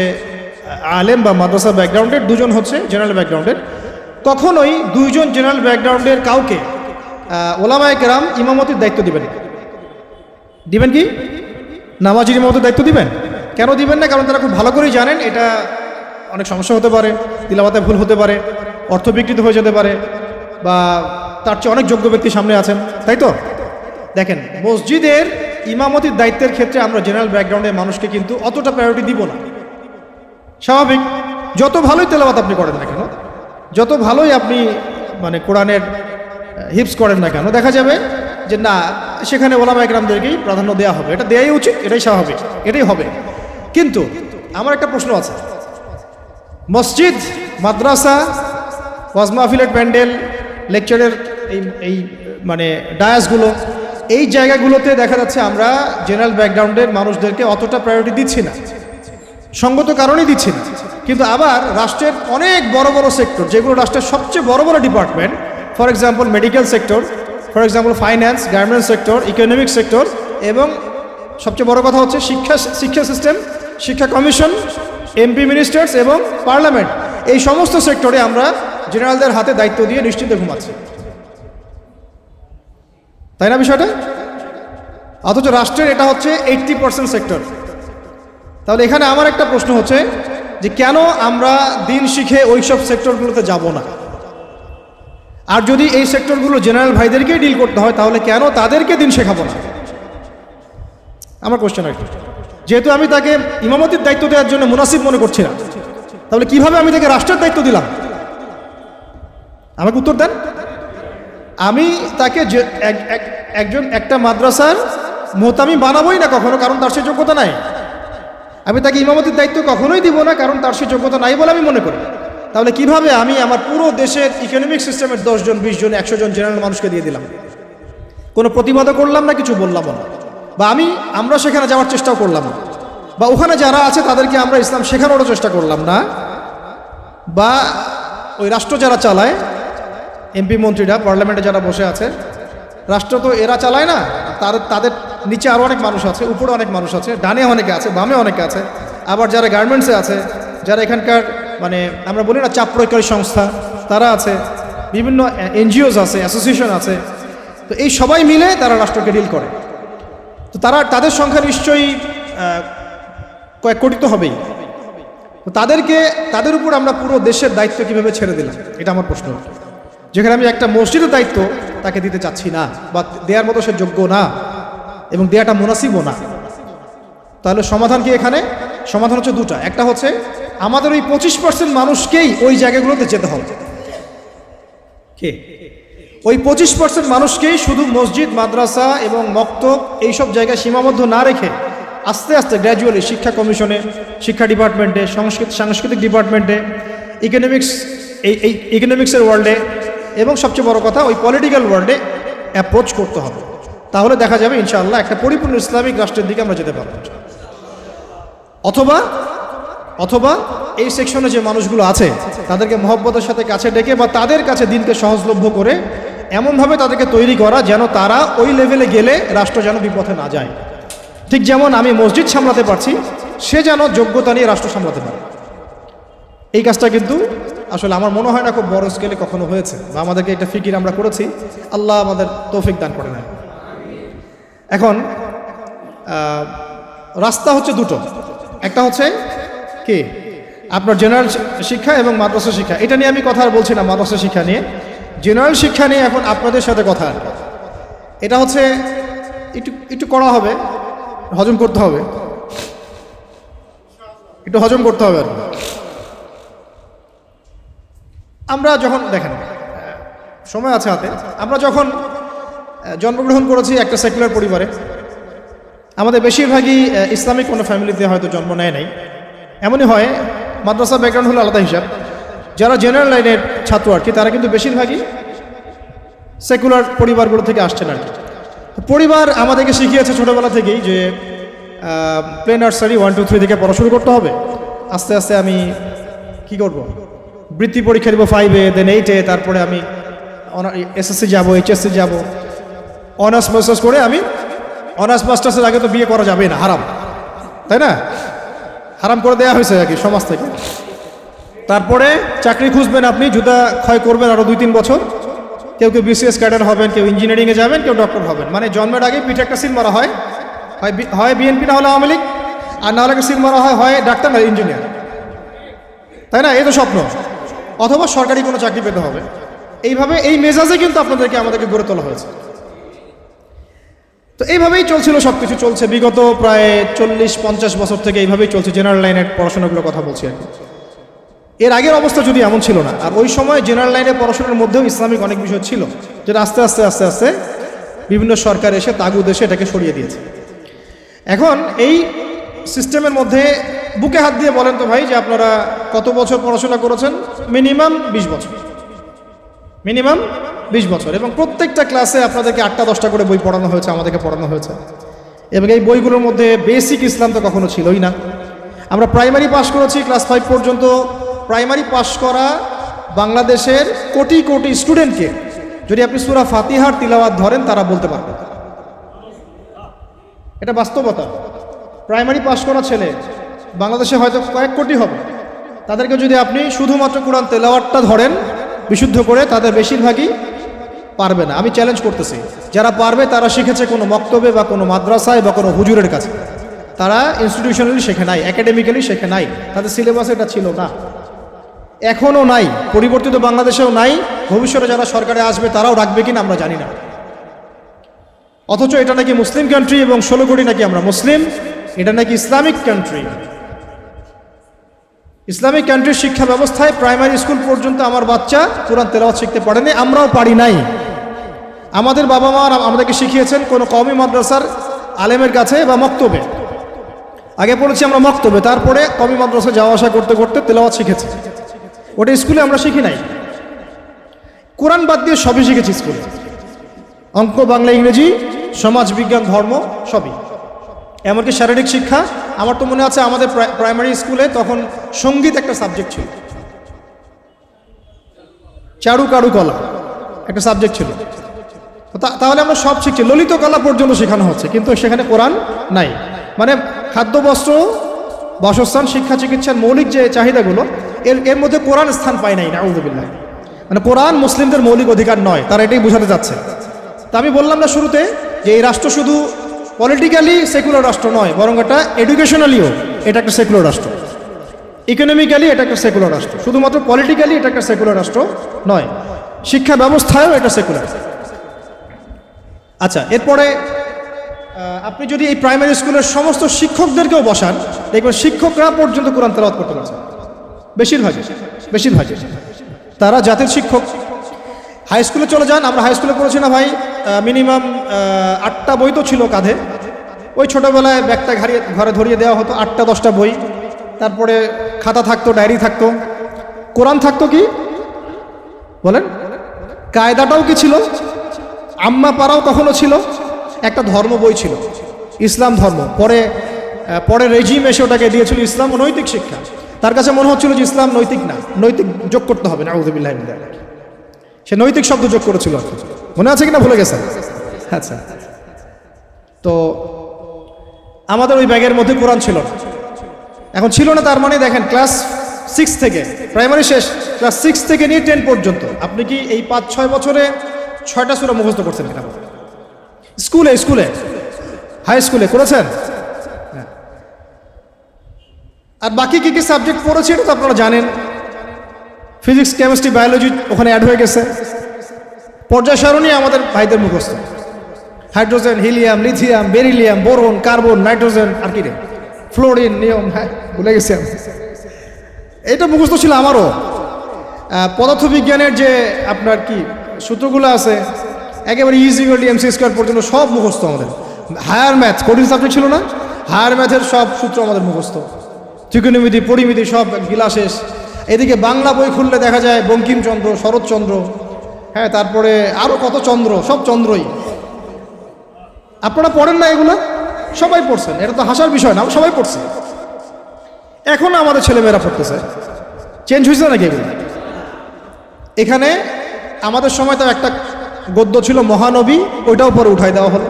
আলেম বা মাদ্রাসা ব্যাকগ্রাউন্ডের, 2 জন হচ্ছে জেনারেল ব্যাকগ্রাউন্ডের, কখনোই 2 জন জেনারেল ব্যাকগ্রাউন্ডের কাউকে ওলামায়ে কেরাম ইমামতির দায়িত্ব দিবেন কি? নামাজির ইমামতির দায়িত্ব দিবেন? কেন দিবেন না? কারণ তারা খুব ভালো করেই জানেন এটা অনেক সমস্যা হতে পারে, তিলাওয়াতে ভুল হতে পারে, অর্থ বিকৃত হয়ে যেতে পারে, বা তার চেয়ে অনেক যোগ্য ব্যক্তি সামনে আছেন, তাই তো। দেখেন, মসজিদের ইমামতির দায়িত্বের ক্ষেত্রে আমরা জেনারেল ব্যাকগ্রাউন্ডের মানুষকে কিন্তু অতটা প্রায়োরিটি দিব না। স্বাভাবিক, যত ভালোই তেলাওয়াত আপনি করেন না কেন, যত ভালোই আপনি মানে কোরআনের হিপস করেন না কেন, দেখা যাবে যে না, সেখানে ওলামায়ে কেরামদেরকেই প্রাধান্য দেওয়া হবে, এটা দেওয়াই উচিত, এটাই স্বাভাবিক, এটাই হবে। কিন্তু আমার একটা প্রশ্ন আছে, মসজিদ, মাদ্রাসা, ওয়াজ মাহফিলের প্যান্ডেল, লেকচারের এই মানে ডায়াসগুলো, এই জায়গাগুলোতে দেখা যাচ্ছে আমরা জেনারেল ব্যাকগ্রাউন্ডের মানুষদেরকে অতটা প্রায়োরিটি দিচ্ছি না, সঙ্গত কারণেই দিচ্ছি না। কিন্তু আবার রাষ্ট্রের অনেক বড় বড় সেক্টর, যেগুলো রাষ্ট্রের সবচেয়ে বড় বড় department, for example medical sector, for example finance, garments sector, economic sector, এবং সবচেয়ে বড় কথা হচ্ছে শিক্ষা সিস্টেম, শিক্ষা কমিশন, এমপি মিনিস্টার্স এবং পার্লামেন্ট, এই সমস্ত সেক্টরে আমরা জেনারেলদের হাতে দায়িত্ব দিয়ে নিশ্চিন্তে ঘুমাচ্ছি, তাই না বিষয়টা? অথচ রাষ্ট্রের এটা হচ্ছে 80% সেক্টর। তাহলে এখানে আমার একটা প্রশ্ন হচ্ছে যে কেন আমরা দিন শিখে ওইসব সেক্টরগুলোতে যাব না? আর যদি এই সেক্টরগুলো জেনারেল ভাইদেরকেই ডিল করতে হয়, তাহলে কেন তাদেরকে দিন শেখাবো না? আমার কোশ্চেন আর কি। যেহেতু আমি তাকে ইমামতির দায়িত্ব দেওয়ার জন্য মুনাসিব মনে করছি না, তাহলে কিভাবে আমি তাকে রাষ্ট্রের দায়িত্ব দিলাম? আমাকে উত্তর দেন। আমি তাকে একটা মাদ্রাসার মোহতামিম বানাবোই না কখনো, কারণ তার সে যোগ্যতা নাই। আমি তাকে ইমামতির দায়িত্ব কখনোই দিব না, কারণ তার সে যোগ্যতা নাই বলে আমি মনে করি। তাহলে কিভাবে আমি আমার পুরো দেশের ইকোনমিক সিস্টেমের 10 জন, 20 জন, 100 জন জেনারেল মানুষকে দিয়ে দিলাম? কোনো প্রতিবাদও করলাম না, কিছু বললাম না, বা আমরা সেখানে যাওয়ার চেষ্টাও করলাম না, বা ওখানে যারা আছে তাদেরকে আমরা ইসলাম শেখানোরও চেষ্টা করলাম না, বা ওই রাষ্ট্র যারা চালায়, এমপি মন্ত্রীরা, পার্লামেন্টে যারা বসে আছে, রাষ্ট্র তো এরা চালায় না, তাদের নিচে আরও অনেক মানুষ আছে, উপরে অনেক মানুষ আছে, ডানে অনেকে আছে, বামে অনেকে আছে, আবার যারা গার্মেন্টসে আছে, যারা এখানকার মানে আমরা বলি না চাপ প্রয়োগকারী সংস্থা, তারা আছে, বিভিন্ন এনজিওস আছে, অ্যাসোসিয়েশন আছে। তো এই সবাই মিলে তারা রাষ্ট্রকে ডিল করে। তো তাদের সংখ্যা নিশ্চয়ই কয়েক কোটি তো হবেই। তো তাদের উপর আমরা পুরো দেশের দায়িত্ব কীভাবে ছেড়ে দিলাম, এটা আমার প্রশ্ন। যেখানে আমি একটা মসজিদের দায়িত্ব তাকে দিতে চাচ্ছি না, বা দেওয়ার মতো সে যোগ্য না, এবং দেওয়াটা মুনাসিবও না। তাহলে সমাধান কি এখানে? সমাধান হচ্ছে দুটা। একটা হচ্ছে আমাদের ওই 25% মানুষকেই ওই জায়গাগুলোতে যেতে হবে। কে? ওই 25% মানুষকেই শুধু মসজিদ, মাদ্রাসা এবং মক্তব এইসব জায়গায় সীমাবদ্ধ না রেখে আস্তে আস্তে গ্র্যাজুয়ালি শিক্ষা কমিশনে, শিক্ষা ডিপার্টমেন্টে, সাংস্কৃতিক ডিপার্টমেন্টে, ইকোনমিক্সের ওয়ার্ল্ডে, এবং সবচেয়ে বড় কথা ওই পলিটিক্যাল ওয়ার্ল্ডে অ্যাপ্রোচ করতে হবে। তাহলে দেখা যাবে ইনশাআল্লাহ একটা পরিপূর্ণ ইসলামিক রাষ্ট্রের দিকে আমরা যেতে পারব। অথবা এই সেকশনে যে মানুষগুলো আছে তাদেরকে মহব্বতের সাথে কাছে ডেকে বা তাদের কাছে দিনকে সহজলভ্য করে এমনভাবে তাদেরকে তৈরি করা যেন তারা ওই লেভেলে গেলে রাষ্ট্র যেন বিপথে না যায়। ঠিক যেমন আমি মসজিদ সামলাতে পারছি, সে যেন যোগ্যতা নিয়ে রাষ্ট্র সামলাতে পারে। এই কাজটা কিন্তু আসলে আমার মনে হয় না খুব বড় স্কেলে কখনো হয়েছে, বা আমাদেরকে একটা ফিকির আমরা করেছি। আল্লাহ আমাদের তৌফিক দান করে নেয়। এখন রাস্তা হচ্ছে দুটো। একটা হচ্ছে কি আপনার জেনারেল শিক্ষা এবং মাদ্রাসা শিক্ষা। এটা নিয়ে আমি কথা আর বলছি না, মাদ্রাসা শিক্ষা নিয়ে। জেনারেল শিক্ষা নিয়ে এখন আপনাদের সাথে কথা। এটা হচ্ছে একটু করা হবে, হজম করতে হবে, একটু হজম করতে হবে আর কি। আমরা যখন দেখেন সময় আছে হাতে, আমরা যখন জন্মগ্রহণ করেছি একটা সেকুলার পরিবারে, আমাদের বেশিরভাগই ইসলামিক কোনো ফ্যামিলিতে হয়তো জন্ম নেয় নাই। এমনই হয়, মাদ্রাসা ব্যাকগ্রাউন্ড হলো আলাদা হিসাব। যারা জেনারেল লাইনের ছাত্র আর কি, তারা কিন্তু বেশিরভাগই সেকুলার পরিবারগুলো থেকে আসছেন আর কি। পরিবার আমাদেরকে শিখিয়েছে ছোটোবেলা থেকেই যে প্লে নার্সারি 1, 2, 3 থেকে পড়া শুরু করতে হবে। আস্তে আস্তে আমি কি করব, বৃত্তি পরীক্ষা দিব 5-এ, দেন 8-এ, তারপরে আমি এসএসসি যাব, এইচএসসি যাব, অনার্স মাস্টার্স করে আমি অনার্স মাস্টার্সের আগে তো বিয়ে করা যাবে না, হারাম, তাই না? হারাম করে দেওয়া হয়েছে আর কি সমাজ থেকে। তারপরে চাকরি খুঁজবেন আপনি, জুতা ক্ষয় করবেন আরও 2-3 বছর। কেউ বিসিএস ক্যাডার হবেন, কেউ ইঞ্জিনিয়ারিংয়ে যাবেন, কেউ ডক্টর হবেন। মানে জন্মের আগে পিঠে একটা সিল মারা হয়, হয় বিএনপি না হলে আওয়ামী লীগ, আর না হলে সিল মারা হয় ডাক্তার না ইঞ্জিনিয়ার, তাই না? এই তো স্বপ্ন। অথবা সরকারি কোনো চাকরি পেতে হবে। এইভাবে এই মেজাজে কিন্তু আমাদেরকে গড়ে তোলা হয়েছে। তো এইভাবেই চলছিল, সব কিছু চলছে বিগত প্রায় 40-50 বছর থেকে এইভাবেই চলছে। জেনারেল লাইনের পড়াশোনাগুলোর কথা বলছি আর কি। এর আগের অবস্থা যদি এমন ছিল না। আর ওই সময় জেনারেল লাইনের পড়াশোনার মধ্যেও ইসলামিক অনেক বিষয় ছিল, যেটা আস্তে আস্তে বিভিন্ন সরকার এসে তাগুদ এসে এটাকে সরিয়ে দিয়েছে। এখন এই সিস্টেমের মধ্যে বুকে হাত দিয়ে বলেন তো ভাই, যে আপনারা কত বছর পড়াশোনা করেছেন? মিনিমাম 20 বছর, মিনিমাম 20 বছর। এবং প্রত্যেকটা ক্লাসে আপনাদেরকে 8টা-10টা করে বই পড়ানো হয়েছে, আমাদেরকে পড়ানো হয়েছে। এবং এই বইগুলোর মধ্যে বেসিক ইসলাম তো কখনো ছিলই না। আমরা প্রাইমারি পাস করেছি, ক্লাস 5 পর্যন্ত। প্রাইমারি পাস করা বাংলাদেশের কোটি কোটি স্টুডেন্টকে যদি আপনি সূরা ফাতিহার তিলাওয়াত ধরেন, তারা বলতে পারবে। এটা বাস্তবতা। প্রাইমারি পাস করা ছেলে বাংলাদেশে হয়তো কয়েক কোটি হবে। তাদেরকে যদি আপনি শুধুমাত্র কোরআন তেলাওয়াতটা ধরেন বিশুদ্ধ করে, তাদের বেশিরভাগই পারবে না। আমি চ্যালেঞ্জ করতেছি, যারা পারবে তারা শিখেছে কোনো মক্তবে বা কোনো মাদ্রাসায় বা কোনো হুজুরের কাছে। তারা ইনস্টিটিউশনালি শেখে নাই, একাডেমিক্যালি শেখে নাই, তাদের সিলেবাসে এটা ছিল না, এখনও নাই, পরিবর্তিত বাংলাদেশেও নাই। ভবিষ্যতে যারা সরকারে আসবে তারাও রাখবে কিনা আমরা জানি না। অথচ এটা নাকি মুসলিম কান্ট্রি, এবং 16 কোটি নাকি আমরা মুসলিম। এটা নাকি ইসলামিক কান্ট্রি। ইসলামিক কান্ট্রির শিক্ষা ব্যবস্থায় প্রাইমারি স্কুল পর্যন্ত আমার বাচ্চা কোরআন তেলাওয়াত শিখতে পারেনি, আমরাও পারি নাই। আমাদের বাবা মা আমাদেরকে শিখিয়েছেন কোনো কওমি মাদ্রাসার আলেমের কাছে বা মক্তবে। আগে পড়েছি আমরা মক্তবে, তারপরে কওমি মাদ্রাসা যাওয়া আসা করতে করতে তেলাওয়াত শিখেছি। ওটা স্কুলে আমরা শিখি নাই। কোরআন বাদ দিয়ে সবই শিখেছি স্কুলে, অঙ্ক, বাংলা, ইংরেজি, সমাজ বিজ্ঞান, ধর্ম, সবই। এমনকি শারীরিক শিক্ষা। আমার তো মনে আছে আমাদের প্রাইমারি স্কুলে তখন সঙ্গীত একটা সাবজেক্ট ছিল, চারু কারুকলা একটা সাবজেক্ট ছিল। তাহলে আমরা সব শিখছি, ললিত কলা পর্যন্ত শেখানো হচ্ছে, কিন্তু সেখানে কোরআন নাই। মানে খাদ্য, বস্ত্র, বাসস্থান, শিক্ষা, চিকিৎসার মৌলিক যে চাহিদাগুলো, এর মধ্যে কোরআন স্থান পায় নাই, নাউযুবিল্লাহ। মানে কোরআন মুসলিমদের মৌলিক অধিকার নয়, তারা এটাই বোঝাতে যাচ্ছে। তা আমি বললাম না শুরুতে যে এই রাষ্ট্র শুধু পলিটিক্যালি সেকুলার রাষ্ট্র নয়, বরং এটা এডুকেশনালিও এটা একটা সেকুলার রাষ্ট্র, ইকোনমিক্যালি এটা একটা সেকুলার রাষ্ট্র। শুধুমাত্র পলিটিক্যালি এটা একটা সেকুলার রাষ্ট্র নয়, শিক্ষা ব্যবস্থায়ও এটা সেকুলার। আচ্ছা, এরপরে আপনি যদি এই প্রাইমারি স্কুলের সমস্ত শিক্ষকদেরকেও বসান, দেখবেন শিক্ষকরা পর্যন্ত কোরআন তেলাওয়াত করতে পারছে, বেশিরভাগ তারা জাতির শিক্ষক। হাই স্কুলে চলে যান, আমরা হাই স্কুলে পড়েছি না ভাই, মিনিমাম 8টা বই তো ছিল কাঁধে। ওই ছোটোবেলায় ব্যাগটা ঘরে ধরিয়ে দেওয়া হতো, 8টা-10টা বই, তারপরে খাতা থাকতো, ডায়েরি থাকতো, কোরআন থাকতো, কি বলেন, কায়দাটাও কি ছিল, আম্মা পাড়াও কখনো ছিল, একটা ধর্ম বই ছিল, ইসলাম ধর্ম। পরে রেজিম এসে ওটাকে দিয়েছিল ইসলাম ও নৈতিক শিক্ষা। তার কাছে মনে হচ্ছিল যে ইসলাম নৈতিক না, নৈতিক যোগ করতে হবে, নাউযুবিল্লাহ মিন যালিক। সে নৈতিক শব্দ যোগ করেছিল, মনে আছে কিনা ভুলে গেছেন? আচ্ছা, তো আমাদের ওই ব্যাগের মধ্যে কোরআন ছিল না। এখন ছিল না তার মানে দেখেন, ক্লাস 6 থেকে, প্রাইমারি শেষ, ক্লাস 6 থেকে নিয়ে 10 পর্যন্ত আপনি কি এই 5-6 বছরে 6টা সূরা মুখস্থ করছেন কিনা? স্কুলে হাই স্কুলে করেছেন? আর বাকি কি সাবজেক্ট পড়েছি এটা তো আপনারা জানেন, ফিজিক্স, কেমিস্ট্রি, বায়োলজি ওখানে অ্যাড হয়ে গেছে। পর্যায় সারণী আমাদের ভাইদের মুখস্থ, hydrogen, helium, lithium, beryllium, boron, carbon, nitrogen, আর কি রে, ফ্লোরিন, নিয়ম, হ্যাঁ ভুলে গেছি আমি। এটা মুখস্থ ছিল আমারও। পদার্থবিজ্ঞানের যে আপনার কি সূত্রগুলো আছে, একেবারে E=mc² পর্যন্ত সব মুখস্থ আমাদের। হায়ার ম্যাথ, কঠিন সাবজেক্ট ছিল না, হায়ার ম্যাথের সব সূত্র আমাদের মুখস্থ, ত্রিকোণমিতি, পরিমিতি সব গিলা শেষ। এদিকে বাংলা বই খুললে দেখা যায় বঙ্কিমচন্দ্র, শরৎচন্দ্র, হ্যাঁ, তারপরে আরও কত চন্দ্র, সব চন্দ্রই। আপনারা পড়েন না এগুলো? সবাই পড়ছেন, এটা তো হাসার বিষয় না, সবাই পড়ছে। এখন আমাদের ছেলেমেয়েরা পড়তেছে, চেঞ্জ হয়েছে নাকি এগুলো? এখানে আমাদের সময় তো একটা গদ্য ছিল মহানবী, ওইটাও পরে উঠাই দেওয়া হলো।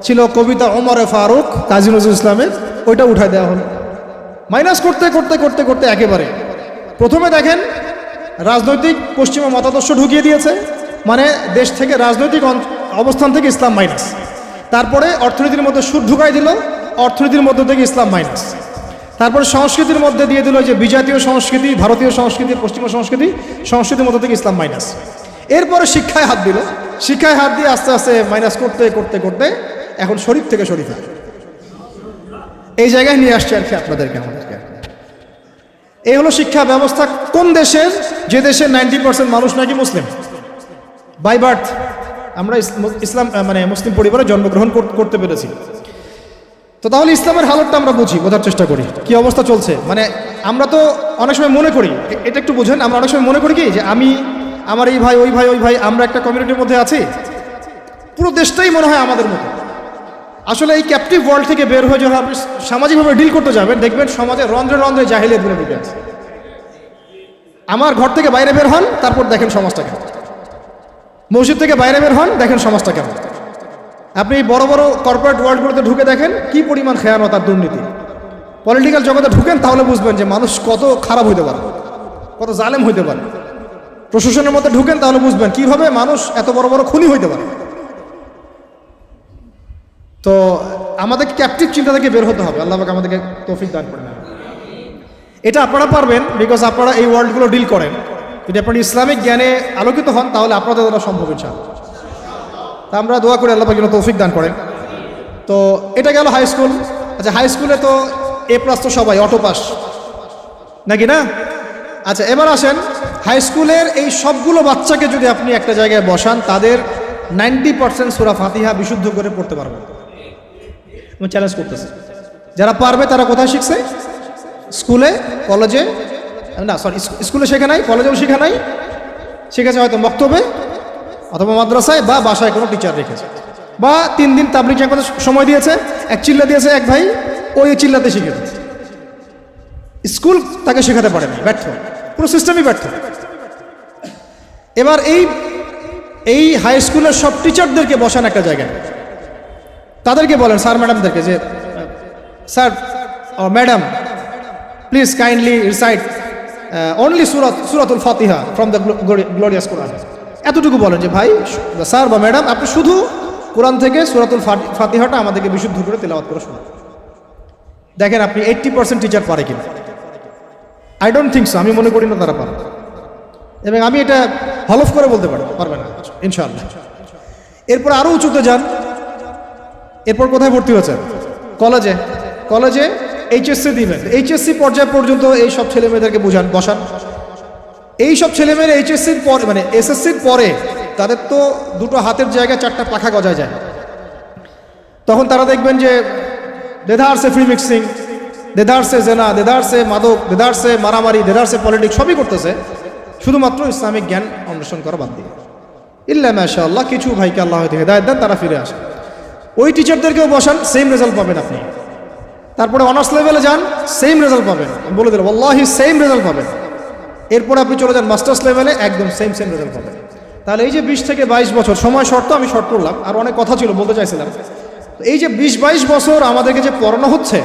ছিল কবিতা ওমরে ফারুক, কাজী নজরুল ইসলামের, ওইটা উঠাই দেওয়া হলো। মাইনাস করতে করতে করতে করতে একেবারে প্রথমে দেখেন রাজনৈতিক পশ্চিমা মতাদর্শ ঢুকিয়ে দিয়েছে, মানে দেশ থেকে রাজনৈতিক অবস্থান থেকে ইসলাম মাইনাস। তারপরে অর্থনীতির মধ্যে সুদ ঢুকাই দিল, অর্থনীতির মধ্যে থেকে ইসলাম মাইনাস। তারপরে সংস্কৃতির মধ্যে দিয়ে দিল যে বিজাতীয় সংস্কৃতি, ভারতীয় সংস্কৃতি, পশ্চিমা সংস্কৃতির মধ্যে থেকে ইসলাম মাইনাস। এরপরে শিক্ষায় হাত দিল, শিক্ষায় হাত দিয়ে আস্তে আস্তে মাইনাস করতে করতে করতে এখন শরীফ থেকে শরীফা এই জায়গায় নিয়ে আসছে আর কি আপনাদেরকে, আমাদেরকে। এই হলো শিক্ষা ব্যবস্থা কোন দেশের, যে দেশের 90% মানুষ নাকি মুসলিম বাই বার্থ। আমরা ইসলাম মানে মুসলিম পরিবারে জন্মগ্রহণ করতে পেরেছি। তো তাহলে ইসলামের হালতটা আমরা বোঝার চেষ্টা করি, কি অবস্থা চলছে। মানে আমরা তো অনেক সময় মনে করি, এটা একটু বোঝেন, আমরা অনেক সময় মনে করি কি যে আমার এই ভাই, ওই ভাই, ওই ভাই, আমরা একটা কমিউনিটির মধ্যে আছি, পুরো দেশটাই মনে হয় আমাদের মতো। আসলে এই ক্যাপটিভ ওয়ার্ল্ড থেকে বের হয়ে যখন আপনি সামাজিকভাবে ডিল করতে যাবেন, দেখবেন সমাজে রন্ধ্রে রন্ধ্রে জাহিলিয়াত বলে ঢুকে আছে। আমার ঘর থেকে বাইরে বের হন, তারপর দেখেন সমাজটা কেমন। মসজিদ থেকে বাইরে বের হন, দেখেন সমাজটা কেমন। আপনি বড় বড় কর্পোরেট ওয়ার্ল্ডগুলোতে ঢুকে দেখেন কি পরিমাণ খেয়ানত আর দুর্নীতি। পলিটিক্যাল জগতে ঢুকেন, তাহলে বুঝবেন যে মানুষ কত খারাপ হইতে পারে, কত জালেম হইতে পারে। প্রশাসনের মধ্যে ঢুকেন, তাহলে বুঝবেন কিভাবে মানুষ এত বড় বড় খুনি হইতে পারে। তো আমাদের ক্যাপটিভ চিন্তা থেকে বের হতে হবে। আল্লাহ পাক আমাদেরকে তৌফিক দান করেন। এটা আপনারা পারবেন, বিকজ আপনারা এই ওয়ার্ল্ডগুলো ডিল করেন। যদি আপনারা ইসলামিক জ্ঞানে আলোকিত হন, তাহলে আপনাদের দ্বারা সম্ভব ইনশাআল্লাহ। তা আমরা দোয়া করি আল্লাহ পাক যেন তৌফিক দান করেন। তো এটা গেল হাই স্কুল। আচ্ছা, হাই স্কুলে তো A+ তো সবাই অটো পাস নাকি না? আচ্ছা, এবার আসেন হাই স্কুলের এই সবগুলো বাচ্চাকে যদি আপনি একটা জায়গায় বসান, তাদের 90% সূরা ফাতিহা বিশুদ্ধ করে পড়তে পারবে। আমি চ্যালেঞ্জ করতেছি, যারা পারবে তারা কোথায় শিখছে? স্কুলে, কলেজে, না সরি, স্কুলে শেখা নাই, কলেজেও শেখা নাই, শিখেছে হয়তো মক্তবে অথবা মাদ্রাসায় বা বাসায় কোনো টিচার রেখেছে, বা 3 দিন তাবলীগ জামাতে সময় দিয়েছে, এক চিল্লা দিয়েছে এক ভাই, ওই চিল্লাতে শিখে দিয়েছে। স্কুল তাকে শেখাতে পারেনি, ব্যর্থ, পুরো সিস্টেমই ব্যর্থ। এবার এই এই হাই স্কুলের সব টিচারদেরকে বসান একটা জায়গায়, তাদেরকে বলেন স্যার ম্যাডামদেরকে যে sir madam please kindly recite only সূরাতুল ফাতিহা ফ্রম দ্য গ্লোরিয়াস কোরআন। এতটুকু বলেন যে ভাই স্যার বা ম্যাডাম আপনি শুধু কোরআন থেকে সূরাতুল ফাতিহাটা আমাদেরকে বিশুদ্ধ করে তেলাওয়াত করে শোনান। দেখেন আপনি 80% টিচার পারে কিনা। আই ডোন্ট থিঙ্ক সো, আমি মনে করি না তারা পারে, এবং আমি এটা হলফ করে বলতে পারবে না ইনশাআল্লাহ। এরপর আরও উঁচুতে যান, এরপর কোথায় ভর্তি হয়েছেন? কলেজে এইচএসসি দিবেন। এইচএসসি পর্যায় পর্যন্ত এই সব ছেলে মেয়েদেরকে বসান। এই সব ছেলেমেয়েরা এইচএসসির পর মানে এসএসসির পরে তাদের তো দুটো হাতের জায়গায় চারটা পাখা গজায় যায়। তখন তারা দেখবেন যে দেদারসে ফ্রি মিক্সিং, দেদারসে জেনা, দেদারসে মাদক, দেদারসে মারামারি, দেদারসে পলিটিক্স সবই করতেছে, শুধুমাত্র ইসলামিক জ্ঞান অন্বেষণ করা বাদ দিয়ে। ইল্লা মাশাআল্লাহ কিছু ভাইকে আল্লাহ হয়তো হেদায়েত দেন, তারা ফিরে আসে। ওই টিচারদেরকেও বসান, সেম রেজাল্ট পাবেন আপনি। তারপরে অনার্স লেভেলে যান, সেম রেজাল্ট পাবেন, আমি বলে দিলাম আল্লাহি সেম রেজাল্ট পাবেন। এরপর আপনি চলে যান মাস্টার্স লেভেলে, একদম সেম রেজাল্ট পাবেন। তাহলে এই যে 20 থেকে 22 বছর সময় শর্ত, আমি শর্ট করলাম, আর অনেক কথা ছিল বলতে চাইছিলাম। এই যে 20-22 বছর আমাদেরকে যে পড়ানো হচ্ছে,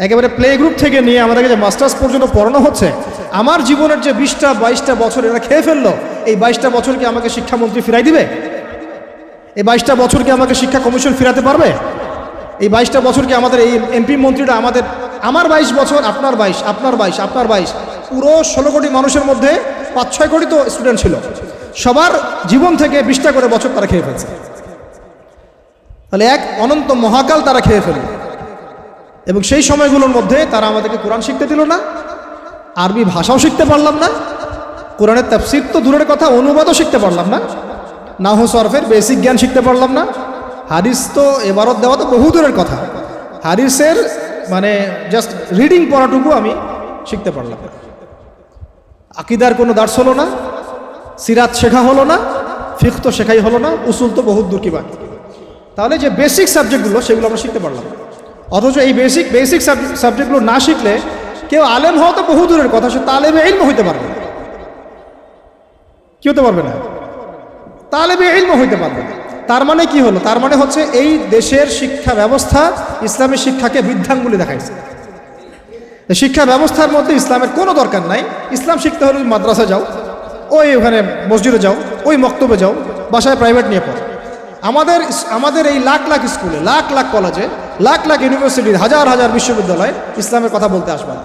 একেবারে প্লে গ্রুপ থেকে নিয়ে আমাদেরকে যে মাস্টার্স পর্যন্ত পড়ানো হচ্ছে, আমার জীবনের যে 20-22টা বছর এরা খেয়ে ফেললো, এই 22টা বছর কি আমাকে শিক্ষামন্ত্রী ফিরাই দিবে? এই 22টা বছর কি আমাকে শিক্ষা কমিশন ফিরাতে পারবে? এই 22টা বছর কি আমাদের এই এমপি মন্ত্রীরা আমার 22 বছর, আপনার 22, পুরো 16 কোটি মানুষের মধ্যে 5-6 কোটি তো স্টুডেন্ট ছিল, সবার জীবন থেকে 20টা করে বছর তারা খেয়ে ফেলছে। তাহলে এক অনন্ত মহাকাল তারা খেয়ে ফেলল, এবং সেই সময়গুলোর মধ্যে তারা আমাদেরকে কোরআন শিখতে দিল না, আরবি ভাষাও শিখতে পারলাম না, কোরআনের তাফসীর তো দূরের কথা, অনুবাদও শিখতে পারলাম না, নাহু সরফের বেসিক জ্ঞান শিখতে পারলাম না, হাদিস তো এবারত দেওয়া তো বহু দূরের কথা, হাদিসের মানে জাস্ট রিডিং পড়াটুকু আমি শিখতে পারলাম না। আকিদার কোনো দার্স হলো না, সিরাত শেখা হলো না, ফিকহ তো শেখাই হলো না, উসুল তো বহুত দূর কি বাকি। তাহলে যে বেসিক সাবজেক্টগুলো সেগুলো আমরা শিখতে পারলাম না। অথচ এই বেসিক সাবজেক্টগুলো না শিখলে কেউ আলেম হওয়া তো বহু দূরের কথা, সে তালেবে ইলম হইতে পারবে না। কি হতে পারবে না? তালেবে ইলম হইতে পারবে না। তার মানে কি হলো? তার মানে হচ্ছে এই দেশের শিক্ষা ব্যবস্থা ইসলামী শিক্ষাকে বৃদ্ধাঙ্গুলি দেখাইছে। শিক্ষা ব্যবস্থার মধ্যে ইসলামের কোনো দরকার নাই। ইসলাম শিখতে হলে মাদ্রাসা যাও, ওই ওখানে মসজিদে যাও, ওই মক্তবে যাও, বাসায় প্রাইভেট নিয়ে পড়ো। আমাদের এই লাখ লাখ স্কুলে, লাখ লাখ কলেজে, লাখ লাখ ইউনিভার্সিটির, হাজার হাজার বিশ্ববিদ্যালয়ে ইসলামের কথা বলতে আসবে না।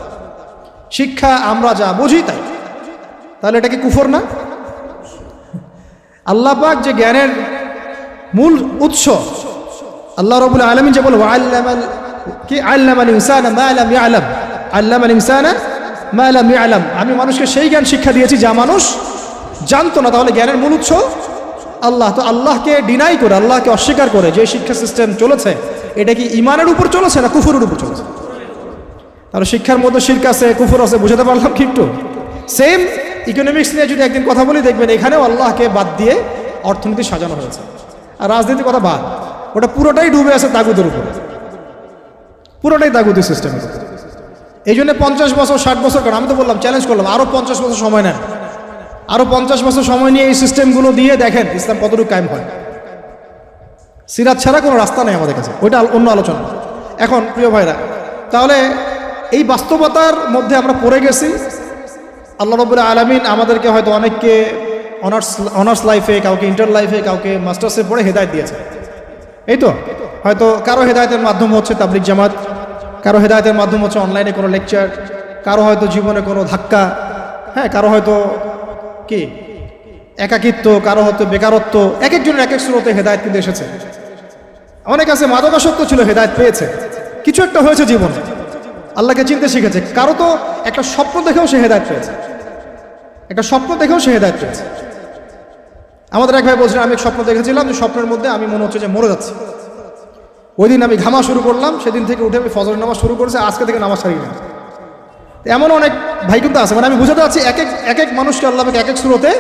শিক্ষা আমরা যা বুঝি তাই। তাহলে এটা কি কুফর না? আল্লাহ পাক যে জ্ঞানের মূল উৎস, আল্লাহ রাব্বুল আলামিন যে বলে আল্লামাল ইনসানা মা লাম ইয়ালাম, আল্লামাল ইনসানা মা লাম ইয়ালাম, আমি মানুষকে সেই জ্ঞান শিক্ষা দিয়েছি যা মানুষ জানতো না। তাহলে জ্ঞানের মূল উৎস আল্লাহ। তো আল্লাহকে ডিনাই করে, আল্লাহকে অস্বীকার করে যে শিক্ষা সিস্টেম চলেছে, এটা কি ইমানের উপর চলেছে না কুফরের উপর চলেছে? তাহলে শিক্ষার মধ্যে শিরক আছে, কুফর আছে, বুঝাতে পারলাম কি একটু? সেম ইকোনমিক্স নিয়ে যদি একদিন কথা বলি, দেখবেন এখানেও আল্লাহকে বাদ দিয়ে অর্থনীতি সাজানো হয়েছে। আর রাজনীতির কথা বাদ, ওটা পুরোটাই ডুবে আছে তাগুদের উপরে, পুরোটাই তাগুতি সিস্টেমের। এই জন্য 50 বছর 60 বছর, কারণ আমি তো বললাম, চ্যালেঞ্জ করলাম, আরও 50 বছর সময় নেন, আরও 50 বছর সময় নিয়ে এই সিস্টেমগুলো দিয়ে দেখেন ইসলাম কতটুকু কায়েম হয়। সিরাত ছাড়া কোনো রাস্তা নেই আমাদের কাছে, ওইটা অন্য আলোচনা। এখন প্রিয় ভাইরা, তাহলে এই বাস্তবতার মধ্যে আমরা পড়ে গেছি। আল্লাহ রাব্বুল আলামিন আমাদেরকে হয়তো অনেককে অনার্স লাইফে, কাউকে ইন্টার লাইফে, কাউকে মাস্টার্সে পড়ে হেদায়েত দিয়েছে। এই তো হয়তো কারো হেদায়েতের মাধ্যম হচ্ছে তাবলিগ জামাত, কারো হেদায়েতের মাধ্যম হচ্ছে অনলাইনে কোনো লেকচার, কারো হয়তো জীবনে কোনো ধাক্কা, হ্যাঁ, কারো হয়তো কি একাকিত্ব, কারো হয়তো বেকারত্ব, এক একজনের এক এক স্রোতে হেদায়েত কিন্তু এসেছে। অনেক আছে মাদকাসক্ত ছিল, হেদায়েত পেয়েছে, কিছু একটা হয়েছে জীবনে, আল্লাহকে চিনতে শিখেছে। কারো তো একটা স্বপ্ন দেখেও সে হেদায়েত পেয়েছে, একটা স্বপ্ন দেখেও সে হেদায়েত পেয়েছে। আমাদের এক ভাই বলছেন, আমি এক স্বপ্ন দেখেছিলাম যে স্বপ্নের মধ্যে আমি মনে হচ্ছে যে মরে যাচ্ছি। ওই দিন আমি ঘামা শুরু করলাম, সেদিন থেকে উঠে আমি ফজরের নামাজ শুরু করেছি, আজকে থেকে নামাজ ছাড়ি না। এমন অনেক ভাই কিন্তু আছে, মানে আমি বুঝাতে পারছি এক এক মানুষকে আল্লাহ এক এক স্রোতে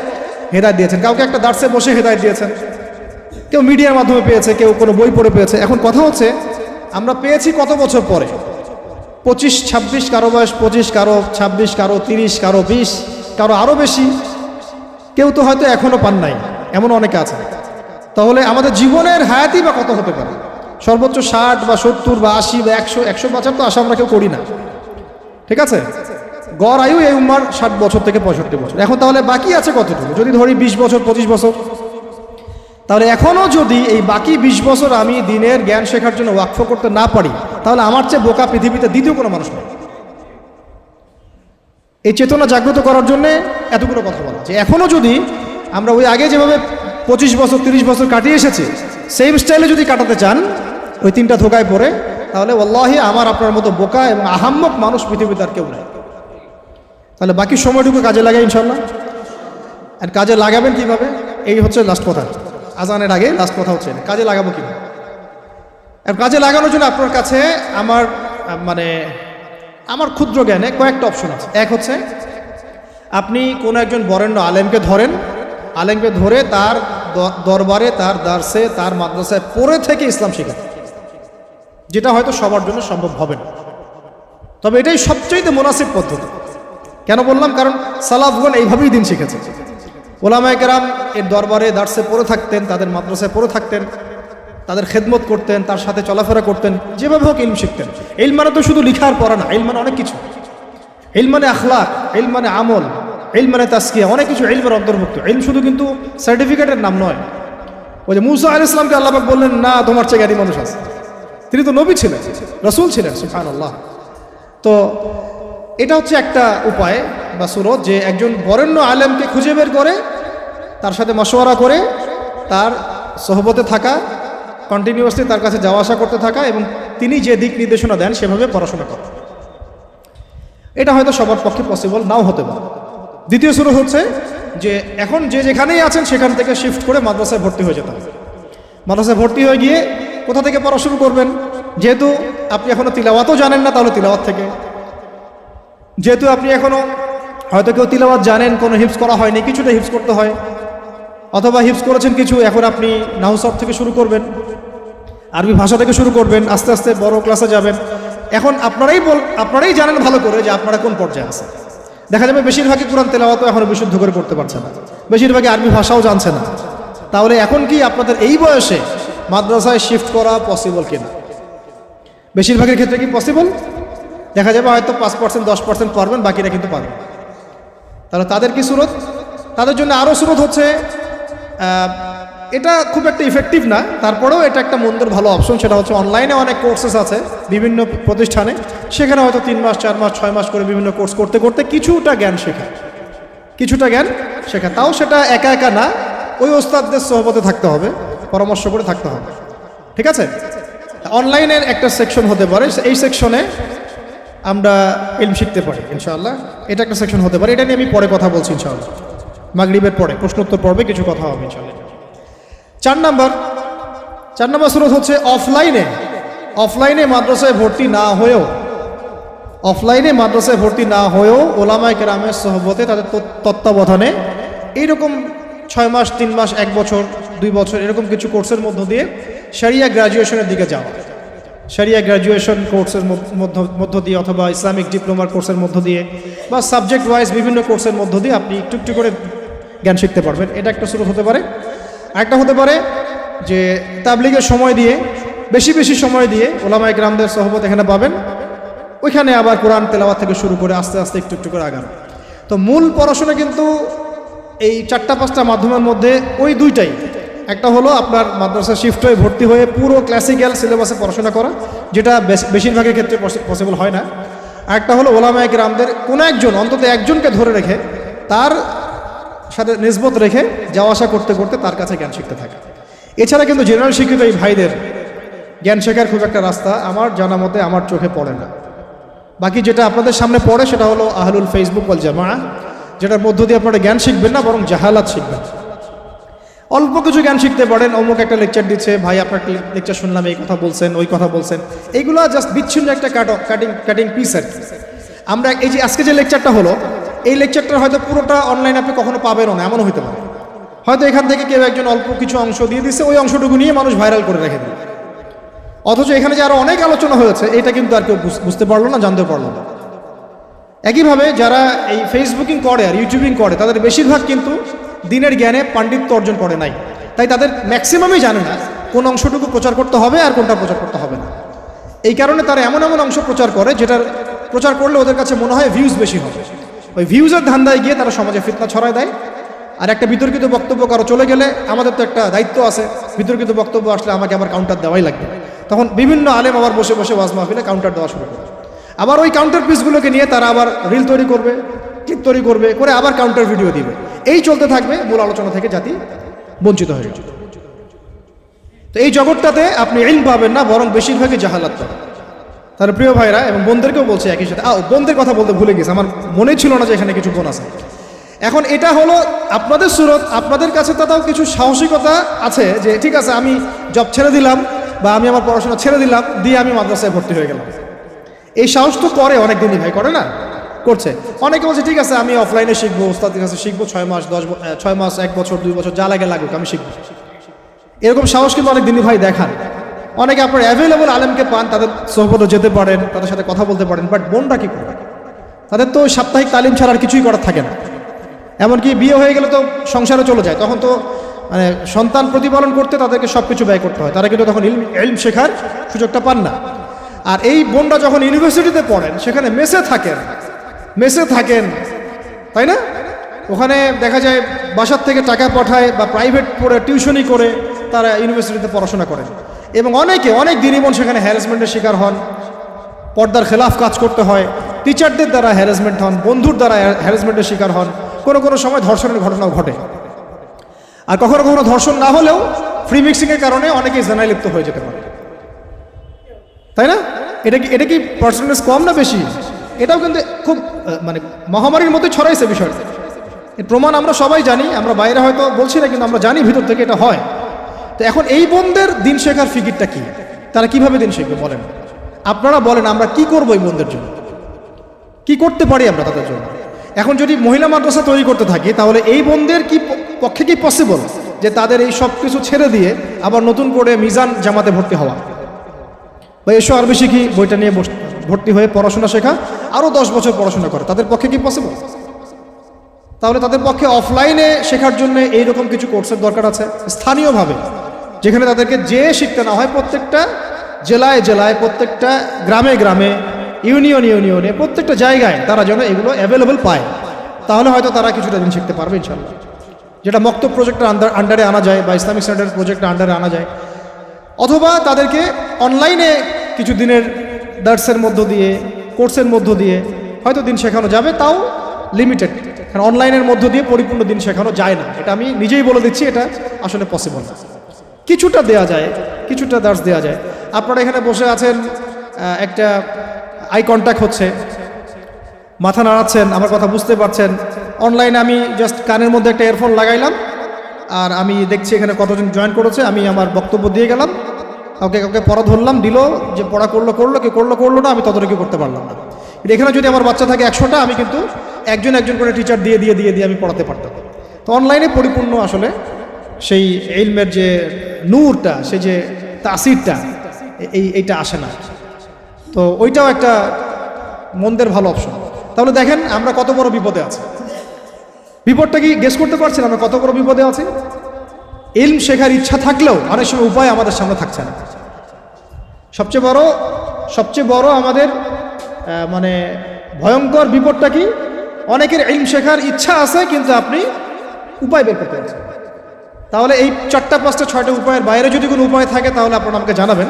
হেদায়েত দিয়েছেন। কাউকে একটা দার্সে বসে হেদায়েত দিয়েছেন, কেউ মিডিয়ার মাধ্যমে পেয়েছে, কেউ কোনো বই পড়ে পেয়েছে। এখন কথা হচ্ছে আমরা পেয়েছি কত বছর পরে? 25-26, কারো বয়স 25, কারো 26, কারো 30, কারো 20, কারো আরও বেশি। কেউ তো হয়তো এখনও পান নাই। এমন অনেকে আছে। তাহলে আমাদের জীবনের হায়াতই বা কত হতে পারে? সর্বোচ্চ 60 বা 70 বা 80 বা 100 বছর তো আশা আমরা কেউ করি না, ঠিক আছে? গড় আয়ু এই উম্মার 60 বছর থেকে 65 বছর। এখন তাহলে বাকি আছে কতটুকু? যদি ধরি 20 বছর 25 বছর, তাহলে এখনও যদি এই বাকি 20 বছর আমি দিনের জ্ঞান শেখার জন্য ওয়াকফ করতে না পারি, তাহলে আমার চেয়ে বোকা পৃথিবীতে দ্বিতীয় কোনো মানুষ নেই। এই চেতনা জাগ্রত করার জন্যে এতগুলো কথা বলা, যে এখনও যদি আমরা ওই আগে যেভাবে 25 বছর 30 বছর কাটিয়ে এসেছি, সেম স্টাইলে যদি কাটাতে চান ওই 3টা ধোকায় পড়ে, তাহলে ওয়াল্লাহি আমার আপনার মতো বোকা এবং আহাম্মক মানুষ পৃথিবীতে আর কেউ নেই। তাহলে বাকি সময়টুকু কাজে লাগাই ইনশাল্লাহ। আর কাজে লাগাবেন কীভাবে? এই হচ্ছে লাস্ট কথা, আজানের আগে লাস্ট কথা হচ্ছে কাজে লাগাবো কীভাবে। আর কাজে লাগানোর জন্য আপনার কাছে আমার ক্ষুদ্র জ্ঞানে কয়েকটা অপশন আছে। এক হচ্ছে আপনি কোনো একজন বরেণ্য আলেমকে ধরেন, আলেমকে ধরে তার দরবারে, তার দার্সে, তার মাদ্রাসায় পড়ে থেকে ইসলাম শেখেন, যেটা হয়তো সবার জন্য সম্ভব হবে না, তবে এটাই সবচেয়ে মুনাসিব পদ্ধতি। কেন বললাম? কারণ সালাফগণ এইভাবেই দিন শিখেছে। ওলামায়ে কেরাম এর দরবারে দার্সে পড়ে থাকতেন, তাদের মাদ্রাসায় পড়ে থাকতেন, তাদের খেদমত করতেন, তার সাথে চলাফেরা করতেন, যেভাবে হোক ইলম শিখতেন। ইলম মানে তো শুধু লিখার পড়া না, ইলম মানে অনেক কিছু। ইলম মানে আখলাক, ইলম মানে আমল, ইলম মানে তাসকিয়া, অনেক কিছু ইলমের অন্তর্ভুক্ত। ইলম শুধু কিন্তু সার্টিফিকেটের নাম নয়। ওই যে মুসা আলাইহিস সালামকে আল্লাহ পাক বললেন, না তোমার চেয়ে জ্ঞানী মানুষ আছে। তিনি তো নবী ছিলেন, রাসূল ছিলেন, সুবহানাল্লাহ। তো এটা হচ্ছে একটা উপায় বা সুরত, যে একজন বরেণ্য আলেমকে খুঁজে বের করে তার সাথে মশওয়ারা করে তার সোহবতে থাকা, কন্টিনিউয়াসলি তার কাছে যাওয়া আসা করতে থাকা, এবং তিনি যে দিক নির্দেশনা দেন সেভাবে পড়াশোনা করা। এটা হয়তো সবার পক্ষে পসিবল নাও হতে পারে। দ্বিতীয় সুরত হচ্ছে যে এখন যে যেখানেই আছেন সেখান থেকে শিফট করে মাদ্রাসায় ভর্তি হয়ে যেতে হবে। মাদ্রাসায় ভর্তি হয়ে গিয়ে কোথা থেকে পড়া শুরু করবেন? যেহেতু আপনি এখনও তিলাওয়াতও জানেন না, তাহলে তিলাওয়াত থেকে। যেহেতু আপনি এখনও হয়তো কেউ তিলাওয়াত জানেন, কোনো হিফজ করা হয়নি, কিছুটা হিফজ করতে হয়, অথবা হিফজ করেছেন কিছু, এখন আপনি নাহু সরফ থেকে শুরু করবেন, আরবি ভাষা থেকে শুরু করবেন, আস্তে আস্তে বড় ক্লাসে যাবেন। এখন আপনারাই জানেন ভালো করে যে আপনারা কোন পর্যায়ে আছেন। দেখা যাবে বেশিরভাগই কোরআন তেলাওয়াতও এখনও বিশুদ্ধ করে করতে পারছে না, বেশিরভাগই আরবি ভাষাও জানছে না। তাহলে এখন কি আপনাদের এই বয়সে মাদ্রাসায় শিফট করা পসিবল কিনা? বেশিরভাগের ক্ষেত্রে কি পসিবল? দেখা যাবে হয়তো 5% 10% পারবেন, বাকিরা কিন্তু পারবেন। তাহলে তাদের কি সুরত? তাদের জন্য আরও সুরত হচ্ছে, এটা খুব একটা ইফেক্টিভ না, তারপরেও এটা একটা মন্দের ভালো অপশন। সেটা হচ্ছে অনলাইনে অনেক কোর্সেস আছে বিভিন্ন প্রতিষ্ঠানে, সেখানে হয়তো 3 মাস 4 মাস 6 মাস করে বিভিন্ন কোর্স করতে করতে কিছুটা জ্ঞান শেখা। তাও সেটা একা একা না, ওই ওস্তাদদের সোহবতে থাকতে হবে, পরামর্শ করে থাকতে হবে, ঠিক আছে? অনলাইনের একটা সেকশন হতে পারে, এই সেকশনে আমরা ইলম শিখতে পারি ইনশাআল্লাহ। এটা একটা সেকশন হতে পারে, এটা নিয়ে আমি পরে কথা বলছি ইনশাআল্লাহ। মাগরিবের পরে প্রশ্নোত্তর পর্বে কিছু কথা হবে ইনশাআল্লাহ। 4 নম্বর সুরত হচ্ছে অফলাইনে মাদ্রাসায় ভর্তি না হয়েও ওলামায়ে কেরামের সোহবতে, তাদের তত্ত্বাবধানে এইরকম 6 মাস 3 মাস 1 বছর 2 বছর এরকম কিছু কোর্সের মধ্য দিয়ে শরিয়া গ্র্যাজুয়েশনের দিকে যাওয়া। শরিয়া গ্র্যাজুয়েশন কোর্সের মধ্য দিয়ে, অথবা ইসলামিক ডিপ্লোমার কোর্সের মধ্য দিয়ে, বা সাবজেক্ট ওয়াইজ বিভিন্ন কোর্সের মধ্য দিয়ে আপনি একটু একটু করে জ্ঞান শিখতে পারবেন। এটা একটা সুরত হতে পারে। আরেকটা হতে পারে যে তাবলিগের সময় দিয়ে, বেশি সময় দিয়ে ওলামায়ে কেরামদের সোহবত এখানে পাবেন, ওইখানে আবার কোরআন তেলাওয়াত থেকে শুরু করে আস্তে আস্তে একটু একটু করে আগানো। তো মূল পড়াশোনা কিন্তু এই 4-5টা মাধ্যমের মধ্যে ওই দুইটাই। একটা হলো আপনার মাদ্রাসা শিফট হয়ে ভর্তি হয়ে পুরো ক্লাসিক্যাল সিলেবাসে পড়াশোনা করা, যেটা বেশিরভাগের ক্ষেত্রে পসিবল হয় না। আরেকটা হলো ওলামায়ে কেরামদের কোনো একজন, অন্তত একজনকে ধরে রেখে, তার সাথে নিসবত রেখে যাওয়া আসা করতে করতে তার কাছে জ্ঞান শিখতে থাকে। এছাড়া কিন্তু জেনারেল শিক্ষিত এই ভাইদের জ্ঞান শেখার খুব একটা রাস্তা আমার জানা মতে আমার চোখে পড়ে না। বাকি যেটা আপনাদের সামনে পড়ে সেটা হলো আহলুল ফেসবুক ওয়াল জামাআহ, যেটার মধ্য দিয়ে আপনারা জ্ঞান শিখবেন না, বরং জাহালাত শিখবেন। অল্প কিছু জ্ঞান শিখতে পারেন, অমুক একটা লেকচার দিচ্ছে, ভাই আপনার লেকচার শুনলাম, এই কথা বলছেন, ওই কথা বলছেন, এইগুলো জাস্ট বিচ্ছিন্ন একটা কাটিং পিস আর কি। আমরা এই যে আজকে যে লেকচারটা হলো, এই লেকচারটা হয়তো পুরোটা অনলাইনে আপনি কখনো পাবেনও না, এমনও হতে পারে। হয়তো এখান থেকে কেউ একজন অল্প কিছু অংশ দিয়ে দিচ্ছে, ওই অংশটুকু নিয়ে মানুষ ভাইরাল করে রেখে দেবে। অথচ এখানে যে আরও অনেক আলোচনা হয়েছে, এটা কিন্তু আর কেউ বুঝতে পারলো না, জানতে পারলো না। একইভাবে যারা এই ফেসবুকিং করে আর ইউটিউবিং করে, তাদের বেশিরভাগ কিন্তু দিনের জ্ঞানে পাণ্ডিত্য অর্জন করে নাই, তাই তাদের ম্যাক্সিমামই জানে না কোন অংশটুকু প্রচার করতে হবে আর কোনটা প্রচার করতে হবে না। এই কারণে তারা এমন এমন অংশ প্রচার করে যেটার প্রচার করলে ওদের কাছে মনে হয় ভিউজ বেশি হবে। ওই ভিউজের ধান্দায় গিয়ে তারা সমাজে ফিতনা ছড়ায় দেয়। আর একটা বিতর্কিত বক্তব্য কারো চলে গেলে আমাদের তো একটা দায়িত্ব আছে, বিতর্কিত বক্তব্য আসলে আমাকে আবার কাউন্টার দেওয়াই লাগবে। তখন বিভিন্ন আলেম আবার বসে বসে ওয়াজ মাহফিলে কাউন্টার দেওয়া শুরু করে। আবার ওই কাউন্টার পিসগুলোকে নিয়ে তারা আবার রিল তৈরি করবে, ক্লিপ তৈরি করবে, করে আবার কাউন্টার ভিডিও দিবে। এই চলতে থাকবে, মূল আলোচনা থেকে জাতি বঞ্চিত হয়ে যাবে। তো এই জগৎটাতে আপনি ইলম পাবেন না, বরং বেশিরভাগই জাহালাত পাবেন। তার প্রিয় ভাইরা এবং বোনদেরকেও বলছে একই সাথে, বোনদের কথা বলতে ভুলে গেছে, আমার মনে ছিল না যে এখানে কিছু বোন আছে। এখন এটা হলো আপনাদের সুরত, আপনাদের কাছে তাও কিছু সাহসিকতা আছে যে ঠিক আছে আমি জব ছেড়ে দিলাম বা আমি আমার পড়াশোনা ছেড়ে দিলাম, দিয়ে আমি মাদ্রাসায় ভর্তি হয়ে গেলাম। এই সাহস তো করে অনেক দিনই ভাই, করে না? করছে। অনেকে বলছে ঠিক আছে আমি অফলাইনে শিখবো, ওস্তাদের কাছে শিখবো, 6 মাস 6 মাস 1 বছর 2 বছর যা লাগে লাগুক আমি শিখবো। এরকম সাহস কিন্তু অনেক দিনই ভাই দেখান। অনেকে আপনার অ্যাভেলেবল আলেমকে পান, তাদের সোহবতে যেতে পারেন, তাদের সাথে কথা বলতে পারেন, বাট বোনরা কি করে? তাদের তো সাপ্তাহিক তালিম ছাড়া আর কিছুই করার থাকে না। এমনকি বিয়ে হয়ে গেলে তো সংসারে চলে যায়, তখন তো মানে সন্তান প্রতিপালন করতে তাদেরকে সব কিছু ব্যয় করতে হয়, তারা কিন্তু তখন ইলম শেখার সুযোগটা পান না। আর এই বোনরা যখন ইউনিভার্সিটিতে পড়েন সেখানে মেসে থাকেন, তাই না? ওখানে দেখা যায় বাসার থেকে টাকা পাঠায় বা প্রাইভেট পড়ে টিউশনি করে তারা ইউনিভার্সিটিতে পড়াশোনা করেন। এবং অনেক দিনই বোন সেখানে হ্যারাসমেন্টের শিকার হন, পর্দার খেলাফ কাজ করতে হয়, টিচারদের দ্বারা হ্যারাসমেন্ট হন, বন্ধুর দ্বারা হ্যারাসমেন্টের শিকার হন, কোনো সময় ধর্ষণের ঘটনাও ঘটে। আর কখনো ধর্ষণ না হলেও ফ্রি মিক্সিংয়ের কারণে অনেকেই জেনায় লিপ্ত হয়ে যেতে পারে, তাই না? এটা কি পার্সেন্টেজ কম না বেশি? এটাও কিন্তু খুব মানে মহামারীর মধ্যে ছড়াইছে বিষয়টা। এর প্রমাণ আমরা সবাই জানি, আমরা বাইরে হয়তো বলছি না, কিন্তু আমরা জানি ভিতর থেকে এটা হয়। তো এখন এই বোনদের দিন শেখার ফিকিরটা কি? তারা কিভাবে দিন শিখবে বলেন? আপনারা বলেন আমরা কি করবো এই বোনদের জন্য, কি করতে পারি আমরা তাদের জন্য? এখন যদি মহিলা মাদ্রাসা তৈরি করতে থাকি তাহলে এই বোনদের পক্ষে কি পসিবল যে তাদের এই সব কিছু ছেড়ে দিয়ে আবার নতুন করে মিজান জামাতে ভর্তি হওয়া বা এসো আরবি শিখি বইটা নিয়ে ভর্তি হয়ে পড়াশোনা শেখা, আরও 10 বছর পড়াশোনা করে, তাদের পক্ষে কি পসিবল? তাহলে তাদের পক্ষে অফলাইনে শেখার জন্য এইরকম কিছু কোর্সের দরকার আছে স্থানীয়ভাবে, যেখানে তাদেরকে যে শিখতে না হয়, প্রত্যেকটা জেলায় প্রত্যেকটা গ্রামে ইউনিয়নে প্রত্যেকটা জায়গায় তারা যেন এগুলো অ্যাভেলেবল পায়। তাহলে হয়তো তারা কিছুটা দিন শিখতে পারবে ইনশাল্লাহ। যেটা মক্তব প্রজেক্টের আন্ডারে আনা যায় বা ইসলামিক স্ট্যান্ডার্ড প্রজেক্টের আন্ডারে আনা যায়, অথবা তাদেরকে অনলাইনে কিছু দিনের দার্সের মধ্য দিয়ে, কোর্সের মধ্য দিয়ে হয়তো দিন শেখানো যাবে, তাও লিমিটেড। কারণ অনলাইনের মধ্য দিয়ে পরিপূর্ণ দিন শেখানো যায় না, এটা আমি নিজেই বলে দিচ্ছি, এটা আসলে পসিবল না। কিছুটা দেয়া যায়, কিছুটা দার্স দেওয়া যায়। আপনারা এখানে বসে আছেন, একটা আই কন্ট্যাক্ট হচ্ছে, মাথা নাড়াচ্ছেন, আমার কথা বুঝতে পারছেন। অনলাইনে আমি জাস্ট কানের মধ্যে একটা ইয়ারফোন লাগাইলাম আর আমি দেখছি এখানে কতজন জয়েন করেছে, আমি আমার বক্তব্য দিয়ে গেলাম, কাউকে পড়া ধরলাম, দিল, যে পড়া করলো কে করলো না, আমি ততটুকু করতে পারলাম না। এখানে যদি আমার বাচ্চা থাকে 100টা, আমি কিন্তু একজন করে টিচার দিয়ে আমি পড়াতে পারতাম। তো অনলাইনে পরিপূর্ণ আসলে সেই ইলমের যে নূরটা, সেই যে তাসিরটা, এইটা আসে না। তো ওইটাও একটা মন্দের ভালো অপশন। তাহলে দেখেন আমরা কত বড় বিপদে আছি। বিপদটা কি গেস করতে পারছেন আমরা কত বড় বিপদে আছি? ইলম শেখার ইচ্ছা থাকলেও অনেক সময় উপায় আমাদের সামনে থাকছে না। সবচেয়ে বড় আমাদের মানে ভয়ঙ্কর বিপদটা কি? অনেকের ইলম শেখার ইচ্ছা আছে কিন্তু আপনি উপায় বের করতে পারছেন। তাহলে এই 4টা 5টা 6টা উপায়ের বাইরে যদি কোনো উপায় থাকে তাহলে আপনারা আমাকে জানাবেন।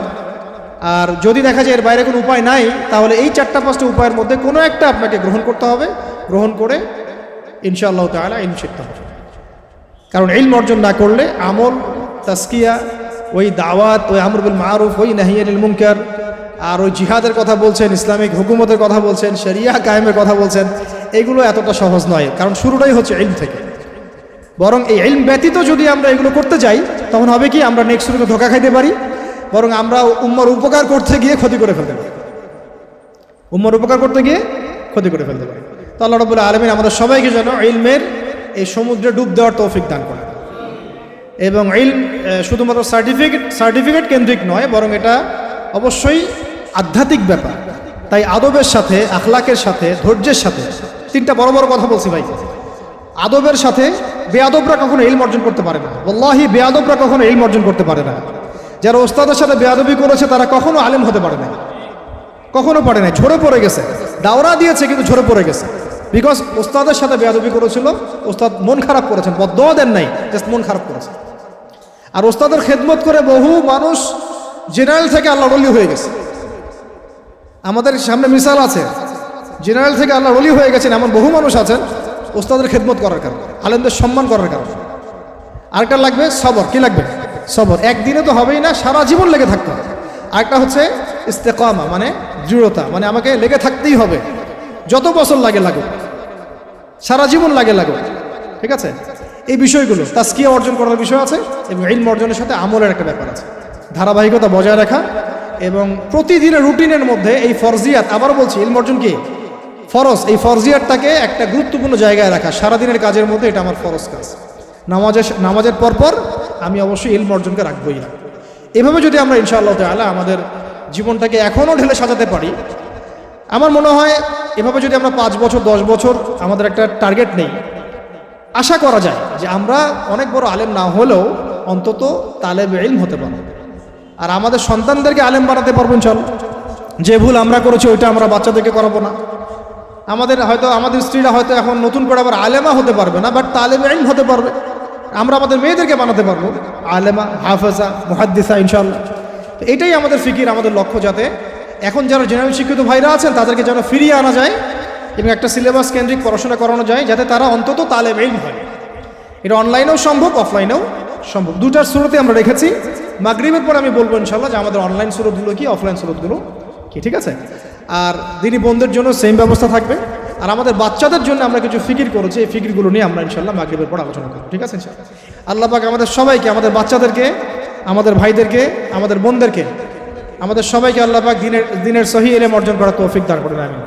আর যদি দেখা যায় এর বাইরে কোনো উপায় নাই, তাহলে এই 4টা 5টা উপায়ের মধ্যে কোনো একটা আপনাকে গ্রহণ করতে হবে। গ্রহণ করে ইনশাআল্লাহ তাআলা ইলম শিখতে হবে। কারণ ইলম অর্জন না করলে আমল, তাসকিয়া, ওই দাওয়াত, ওই আমর বিল মারুফ, ওই নাহি আনিল মুনকার, আর ওই জিহাদের কথা বলছেন, ইসলামিক হুকুমতের কথা বলছেন, শরিয়া কায়েমের কথা বলছেন, এগুলো এতটা সহজ নয়। কারণ শুরুটাই হচ্ছে ইলম থেকে। বরং এই ইলম ব্যতীত যদি আমরা এগুলো করতে যাই তখন হবে কি, আমরা নেক্সট শুরুতে ধোঁকা খাইতে পারি, বরং আমরা উম্মার উপকার করতে গিয়ে ক্ষতি করে ফেলতে পারি। তো আল্লাহ রাব্বুল আলামিন আমাদের সবাইকে যেন ইলমের এই সমুদ্রে ডুব দেওয়ার তৌফিক দান করেন। এবং ইলম শুধুমাত্র সার্টিফিকেট কেন্দ্রিক নয়, বরং এটা অবশ্যই আধ্যাত্মিক ব্যাপার। তাই আদবের সাথে, আখলাকের সাথে, ধৈর্যের সাথে, 3টা বড় কথা বলছি ভাই। আদবের সাথে, বেয়াদবরা কখনো ইলম অর্জন করতে পারে না। ওয়াল্লাহি বেয়াদবরা কখনো ইলম অর্জন করতে পারে না। যারা ওস্তাদের সাথে বেয়াদবি করেছে তারা কখনো আলেম হতে পারে না, কখনো পারে নাই, ঝরে পড়ে গেছে। দাওরা দিয়েছে কিন্তু ঝরে পড়ে গেছে, বিকজ ওস্তাদের সাথে বেয়াদবি করেছিল। ওস্তাদ মন খারাপ করেছেন, বদদোয়া দেন নাই, জাস্ট মন খারাপ করেছে। আর ওস্তাদের খেদমত করে বহু মানুষ জেনারেল থেকে আল্লাহর ওলি হয়ে গেছে। আমাদের সামনে মিসাল আছে, জেনারেল থেকে আল্লাহর ওলি হয়ে গেছেন এমন বহু মানুষ আছেন ওস্তাদের খেদমত করার কারণে, আলেমদের সম্মান করার কারণে। আরেকটা লাগবে সবর। কি লাগবে? সবর। একদিনে তো হবেই না, সারা জীবন লেগে থাকতে হবে। আরেকটা হচ্ছে ইস্তেকামা, মানে দৃঢ়তা, মানে আমাকে লেগে থাকতেই হবে, যত বছর লাগুক, সারা জীবন লাগুক। ঠিক আছে? এই বিষয়গুলো তাজকিয়া অর্জন করার বিষয় আছে এবং ইলম অর্জনের সাথে আমলের একটা ব্যাপার আছে। ধারাবাহিকতা বজায় রাখা এবং প্রতিদিনের রুটিনের মধ্যে এই ফরজিয়াত, আবারও বলছি ইলম অর্জন কি ফরজ, এই ফরজিয়াতটাকে একটা গুরুত্বপূর্ণ জায়গায় রাখা। সারাদিনের কাজের মধ্যে এটা আমার ফরজ কাজ। নামাজের পরপর আমি অবশ্যই ইলম অর্জনকে রাখবই না। এভাবে যদি আমরা ইনশাআল্লাহ তাআলা আমাদের জীবনটাকে এখনও ঢেলে সাজাতে পারি, আমার মনে হয় এভাবে যদি আমরা 5 বছর 10 বছর আমাদের একটা টার্গেট নেই, আশা করা যায় যে আমরা অনেক বড় আলেম না হলেও অন্তত তালেবে ইলম হতে পারবো। আর আমাদের সন্তানদেরকে আলেম বানাতে পারবো ইনশাআল্লাহ। যে ভুল আমরা করেছি ওইটা আমরা বাচ্চাদেরকে করাবো না। আমাদের স্ত্রীরা হয়তো এখন নতুন করে আবার আলেমা হতে পারবে না, বাট তালেবে ইলম হতে পারবে। আমরা আমাদের মেয়েদেরকে বানাতে পারবো আলেমা, হাফেজা, মুহাদ্দিসা ইনশাআল্লাহ। তো এটাই আমাদের ফিকির, আমাদের লক্ষ্য, যাতে এখন যারা জেনারেল শিক্ষিত ভাইরা আছেন তাদেরকে যেন ফিরিয়ে আনা যায় এবং একটা সিলেবাস কেন্দ্রিক পড়াশোনা করানো যায়, যাতে তারা অন্তত তালেবে ইলম হয়। এটা অনলাইনেও সম্ভব, অফলাইনেও সম্ভব। দুটার সুরতে আমরা রেখেছি। মাগরিবের পর আমি বলবো ইনশাআল্লাহ যে আমাদের অনলাইন সুরতগুলো কি, অফলাইন সুরতগুলো কি। ঠিক আছে? আর দিনী বোনদের জন্য সেম ব্যবস্থা থাকবে। আর আমাদের বাচ্চাদের জন্য আমরা কিছু ফিকির করেছি, এই ফিকিরগুলো নিয়ে আমরা ইনশাআল্লাহ মাগরিবের পর আলোচনা করব। ঠিক আছে ইনশাআল্লাহ? আল্লাহ পাক আমাদের সবাইকে, আমাদের বাচ্চাদেরকে, আমাদের ভাইদেরকে, আমাদের বোনদেরকে, আমাদের সবাইকে আল্লাহ পাক দিনের সহি ইলম অর্জন করার তৌফিক দান করেন। আমিন।